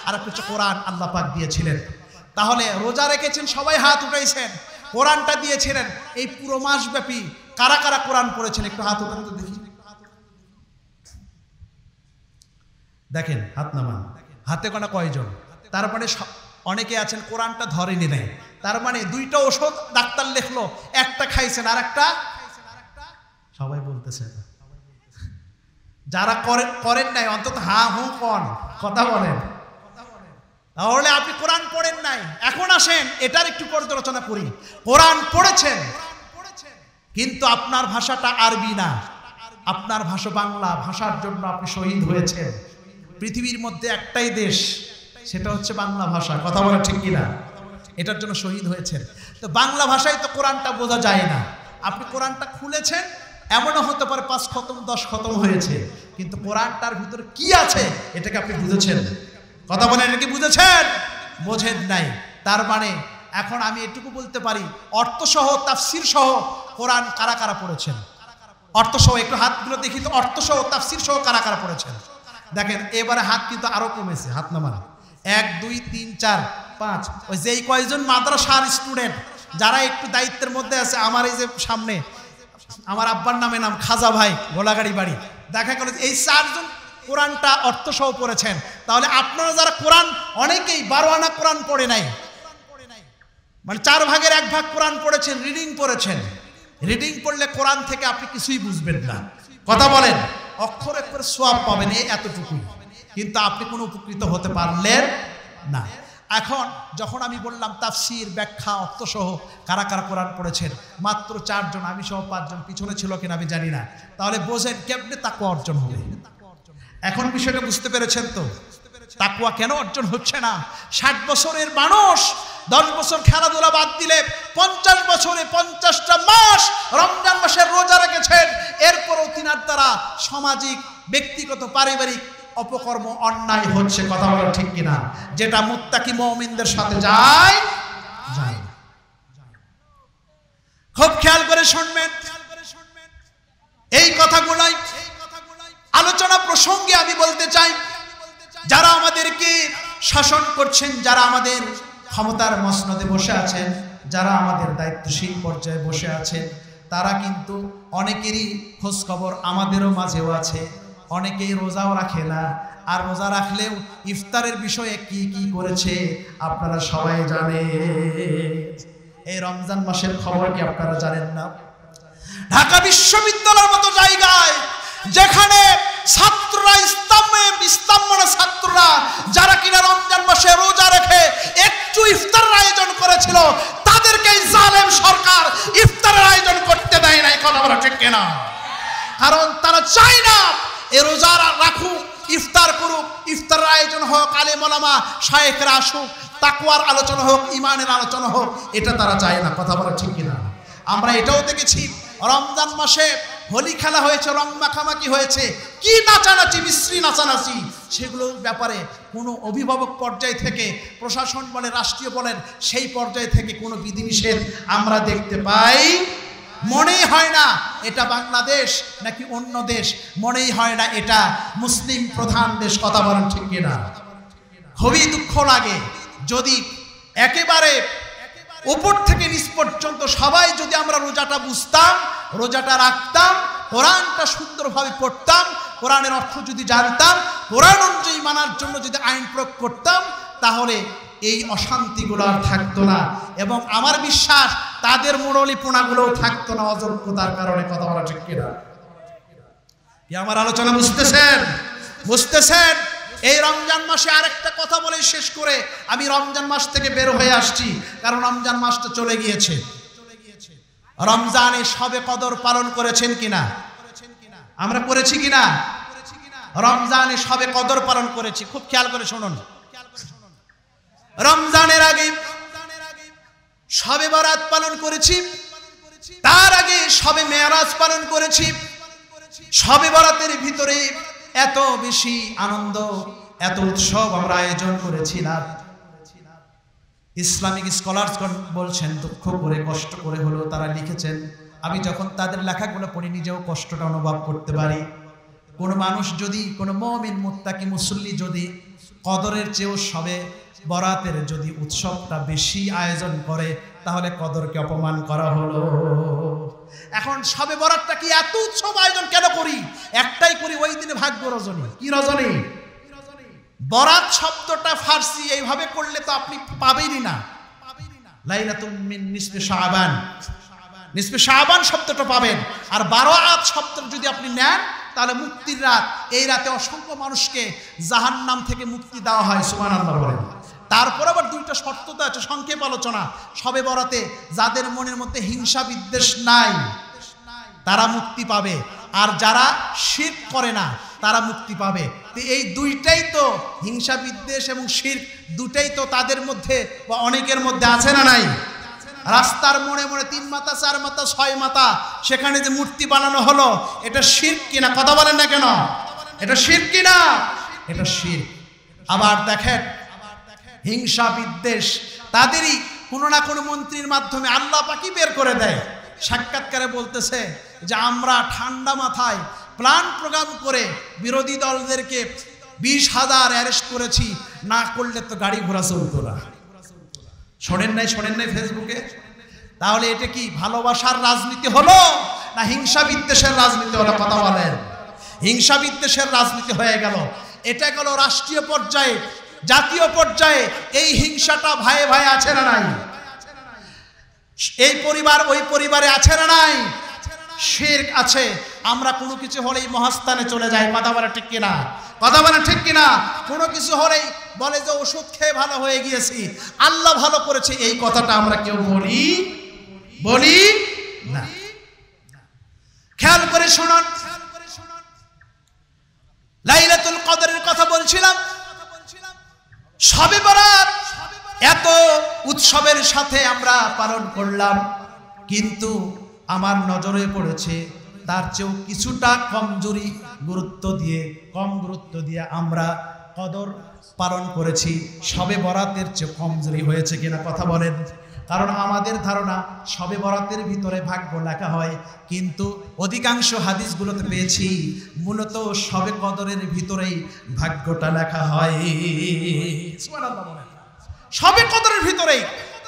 [SPEAKER 1] আর একটা হচ্ছে কোরআন আল্লাহ পাক দিয়েছিলেন। তাহলে রোজা রেখেছেন, সবাই হাত উঠাইছেন, কোরআনটা দিয়েছিলেন। এই পুরো মাস ব্যাপী কারা কারা কোরআন পড়েছেন একটু হাত উঠান তো দেখি। দেখেন, হাত নামান। হাতে গোনা কয়জন? তার মানে অনেকে আছেন কোরআনটা ধরেনি নাই। তার মানে দুইটা ওষুধ ডাক্তার লিখলো, একটা খাইছেন আর একটা সবাই বলতেছে। যারা করেন নাই অন্তত হা হু কন, কথা বলেন। তাহলে আপনি কোরআন পড়েন নাই। এখন আসেন এটার একটু পর্যালোচনা করি। কোরআন পড়েছেন, কিন্তু আপনার ভাষাটা আরবি না, আপনার ভাষা বাংলা। ভাষার জন্য আপনি শহীদ হয়েছেন। পৃথিবীর মধ্যে একটাই দেশ, সেটা হচ্ছে বাংলা ভাষা। কথা বলা ঠিক কিনা? এটার জন্য শহীদ হয়েছেন। তো বাংলা ভাষায় তো কোরআনটা বোঝা যায় না। আপনি কোরআনটা খুলেছেন, এমনও হতে পারে 5 খতম 10 খতম হয়েছে, কিন্তু কোরআনটার ভিতরে কি আছে এটাকে আপনি বুঝেছেন? কথা বলেন, এটা কি বুঝেছেন? বোঝেন নাই। তার মানে এখন আমি এটুকু বলতে পারি, অর্থসহ তাফসির সহ কোরআন কারা কারা পড়েছেন? অর্থসহ একটু হাতগুলো দেখি তো, অর্থসহ তাফসির সহ কারা কারা পড়েছেন? দেখেন এবারে হাত কিন্তু আরো কমেছে, হাত নামান। 1 2 3 4 5। ওই যেই কয়জন মাদ্রাসার স্টুডেন্ট যারা একটু দায়িত্বের মধ্যে আছে, আমার এই যে সামনে আমার আব্বার নাম খাজা ভাই, গোলাগাড়ি বাড়ি, দেখা গেল এই 4 জন কোরআনটা অর্থসহ পড়েছেন। তাহলে আপনারা যারা কোরআন, অনেকেই 12 আনা কোরআন পড়ে নাই, মানে 4 ভাগের 1 ভাগ কোরআন পড়েছেন, রিডিং পড়েছেন। রিডিং পড়লে কোরআন থেকে আপনি কিছুই বুঝবেন না। কথা বলেন, অক্ষর অক্ষরে সওয়াব পাবেন, এই এতটুকুই, কিন্তু আপনি কোনো উপকৃত হতে পারলেন না। এখন যখন আমি বললাম তাফসির, ব্যাখ্যা, অর্থসহ কারা কারা কোরআন পড়েছেন, মাত্র 4 জন, আমি সহ 5 জন, পিছনে ছিল কিনা আমি জানি না। তাহলে বোঝেন কেমনে তাকওয়া অর্জন হবে। এখন বিষয়টা বুঝতে পেরেছেন তো? তাকওয়া কেন অর্জন হচ্ছে না? 60 বছরের মানুষ 10 বছর খেলাধুলা বাদ দিলে 50 বছরে 50টা মাস রমজান মাসের রোজা রেখেছেন। এরপরও তিনার দ্বারা সামাজিক, ব্যক্তিগত, পারিবারিক অপকর্ম, অন্যায় হচ্ছে। কথা বলা ঠিক কিনা? যেটা মুত্তাকি মুমিনদের সাথে যায়। খুব খেয়াল করে শুনবেন এই কথাগুলাই। আলোচনা প্রসঙ্গে আমি বলতে চাই, যারা আমাদেরকে শাসন করছেন, যারা আমাদের ক্ষমতার মসনদে বসে আছেন, যারা আমাদের দায়িত্বশীল পর্যায়ে বসে আছেন, তারা কিন্তু অনেকেরই খোঁজ খবর আমাদেরও মাঝেও আছে, অনেকেই রোজাও রাখে না, আর রোজা রাখলেও ইফতারের বিষয়ে কি কি করেছে আপনারা সবাই জানেন। এই রমজান মাসের খবর কি আপনারা জানেন না? ঢাকা বিশ্ববিদ্যালয়ের মতো জায়গায় যেখানে ছাত্ররা ইসলাম ছাত্ররা যারা কিনা রমজান মাসে রোজা রেখে একটু ইফতারের আয়োজন করেছিল, তাদেরকে জালেম সরকার ইফতারের আয়োজন করতে দেয় নাই। কথা বলা ঠিক কিনা? কারণ তারা চায় না এ রোজা রাখুক, ইফতার করুক, ইফতারের আয়োজন হোক, আলেম ওলামা শায়েখরা আসুক, তাকওয়ার আলোচনা হোক, ইমানের আলোচনা হোক, এটা তারা চায় না। কথা বলা ঠিক কিনা? আমরা এটাও দেখেছি রমজান মাসে হোলি খেলা হয়েছে, রং মাখামাখি হয়েছে, কি নাচানাচি, বিশ্রী নাচানাচি, সেগুলোর ব্যাপারে কোনো অভিভাবক পর্যায় থেকে, প্রশাসন বলেন, রাষ্ট্রীয় বলেন, সেই পর্যায় থেকে কোনো বিধিনিষেধ আমরা দেখতে পাই। মনেই হয় না এটা বাংলাদেশ নাকি অন্য দেশ, মনেই হয় না এটা মুসলিম প্রধান দেশ। কথা বলেন ঠিক কিনা? খুবই দুঃখ লাগে যদি একেবারে উপর থেকে নিচ পর্যন্ত সবাই যদি আমরা রোজাটা বুঝতাম, রোজাটা রাখতাম, কোরআনটা সুন্দরভাবে পড়তাম, কোরআনের অর্থ যদি জানতাম, কোরআন অনুযায়ী মানার জন্য যদি আইন প্রয়োগ করতাম, তাহলে এই অশান্তিগুলো আর থাকতো না, এবং আমার বিশ্বাস তাদের মুরলিপোনাগুলোও থাকতো না অযোগ্যতার কারণে। কথা বলা ঠিক কিনা? আমার আলোচনা বুঝতেছেন? বুঝতেছেন? এই রমজান মাসে আরেকটা কথা বলে শেষ করে আমি রমজান মাস থেকে বের হয়ে আসছি, কারণ রমজান মাসটা চলে গিয়েছে। রমজানে শবে কদর পালন করেছেন কিনা? আমরা করেছি কিনা? রমজানে শবে কদর পালন করেছি। খুব খেয়াল করে শুনুন, রমজানের আগে শবে বরাত পালন করেছি, তার আগে শবে মেরাজ পালন করেছি। শবে বরাতের ভিতরে এত বেশি আনন্দ, এত উৎসব আমরা আয়োজন করেছিলাম। ইসলামিক স্কলারসগণ বলছেন, দুঃখ করে কষ্ট করে হলেও তারা লিখেছেন, আমি যখন তাদের লেখাগুলো পড়ি নিজেও কষ্টটা অনুভব করতে পারি। কোনো মানুষ যদি, কোনো মুমিন মুত্তাকি মুসল্লি যদি কদরের চেয়েও শবে বরাতের যদি উৎসবটা বেশি আয়োজন করে, তাহলে কদরকে অপমান করা হলো। এখন শবে বরাতটা কি এত উৎসব আয়োজন কেন করি? একটাই করি, ওই দিনে ভাগ্য রজনী। কি রজনী? বরাত শব্দটা ফার্সি, এইভাবে করলে তো আপনি পাবেনই না। লাইলাতুম মিন নিসফি শাবান, নিসফি শাবান শব্দটা পাবেন। আর বারাত শব্দটা যদি আপনি নেন, তাহলে মুক্তির রাত। এই রাতে অসংখ্য মানুষকে জাহান্নাম থেকে মুক্তি দেওয়া হয়। সুবহানাল্লাহ বলেন। তারপর আবার দুইটা শর্ত তো আছে, সংক্ষেপ আলোচনা। শবে বরাতে যাদের মনের মধ্যে হিংসা বিদ্বেষ নাই তারা মুক্তি পাবে, আর যারা শিরক করে না তারা মুক্তি পাবে। তো এই দুইটাই তো, হিংসা বিদ্বেষ এবং শিরক, দুটাই তো তাদের মধ্যে বা অনেকের মধ্যে আছে না নাই? রাস্তার মোড়ে মোড়ে 3 মাথা 4 মাথা 6 মাথা, সেখানে যে মূর্তি বানানো হলো, এটা শিরক কিনা? কথা বলেন না কেন? এটা শিরক কিনা? এটা শিরক। আবার দেখেন, হিংসা বিদ্বেষ তাদেরই কোনো না কোনো মন্ত্রীর মাধ্যমে আল্লাহ পাকই বের করে দেয়। সাক্ষাৎকারে বলতেছে যে আমরা ঠান্ডা মাথায় প্ল্যান প্রোগ্রাম করে বিরোধী দলদেরকে 20,000 অ্যারেস্ট করেছি, না করলে তো গাড়ি ঘোড়া চলতো না। শোনেন নাই ফেসবুকে? তাহলে এটা কি ভালোবাসার রাজনীতি হলো না হিংসা বিদ্বেষের রাজনীতি হলো? কথা বলেন। হিংসা বিদ্বেষের রাজনীতি হয়ে গেল। এটা গেল রাষ্ট্রীয় পর্যায়ে। জাতীয় পর্যায়ে এই হিংসাটা ভাই ভাই আছে না নাই? এই পরিবার ওই পরিবারে আছে না নাই? শিরক আছে। আমরা কোনো কিছু হলেই মহাস্থানে চলে যাই। কথা বলে ঠিক কিনা? কথা বলে ঠিক কিনা? কোনো কিছু হলেই বলে যে ওষুধ খেয়ে ভালো হয়ে গিয়েছি, আল্লাহ ভালো করেছে, এই কথাটা আমরা কেউ বলি না। খেয়াল করে শুনুন, লাইলাতুল কদরের কথা বলছিলাম। শবে বরাত এত উৎসবের সাথে আমরা পালন করলাম, কিন্তু আমার নজরে পড়েছে তার চেয়েও কিছুটা কম গুরুত্ব দিয়ে আমরা কদর পালন করেছি। শবে বরাতের চেয়ে কমজোরি হয়েছে কিনা কথা বলেন? কারণ আমাদের ধারণা শবে বরাতের ভিতরে ভাগ্য লেখা হয়, কিন্তু অধিকাংশ হাদিসগুলোতে পেয়েছি মূলত শবে কদরের ভিতরেই ভাগ্যটা লেখা হয়। সুবহানাল্লাহ বলেন। শবে কদরের ভিতরেই।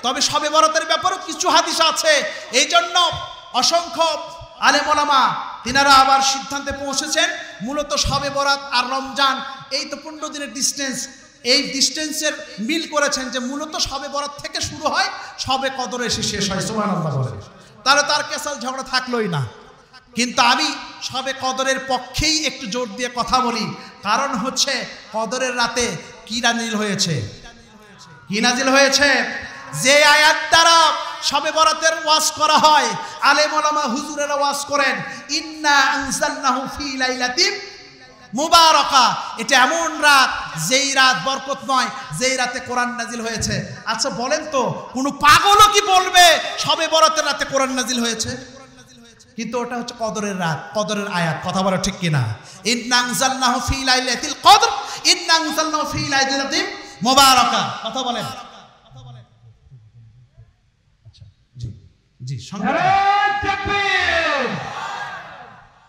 [SPEAKER 1] তবে শবে বরাতের ব্যাপারেও কিছু হাদিস আছে। এই জন্য অসংখ্য আলেম ওলামা তিনারা আবার সিদ্ধান্তে পৌঁছেছেন মূলত শবে বরাত আর রমজান এই তো 15 দিনের ডিস্টেন্স, এই ডিস্টেন্সের মিল করেছেন যে মূলত শবে বরাত থেকে শুরু হয়, শবে কদরে এসে শেষ হয়। সুবহানাল্লাহ বলেন, তাহলে তার কেসাল ঝগড়া থাকলোই না। কিন্তু আমি শবে কদরের পক্ষেই একটু জোর দিয়ে কথা বলি, কারণ হচ্ছে কদরের রাতে কি নাজিল হয়েছে, কি নাজিল হয়েছে? যে আয়াত দ্বারা শবে বরাতের ওয়াজ করা হয়, আলেম ওলামা হুজুরেরা ওয়াজ করেন, ইন্না আনজালনাহু ফি লাইলাতিন মুবারাকা, এটা এমন রাত যেই রাত বরকতময়, যেই রাতে কোরআন নাজিল হয়েছে। আচ্ছা বলেন তো, কোন পাগলও কি বলবে শবে বরাতের রাতে কোরআন নাজিল হয়েছে? কিন্তু ওটা হচ্ছে কদরের রাত, কদরের আয়াত। কথা বলা ঠিক কিনা? ইন্না আনজালনাহু ফি লাইলাতিল কদর, ইন্না আনজালনাহু ফি লাইলাতিন মুবারাকা। কথা বলেন। জি জি, সংগ্রাম।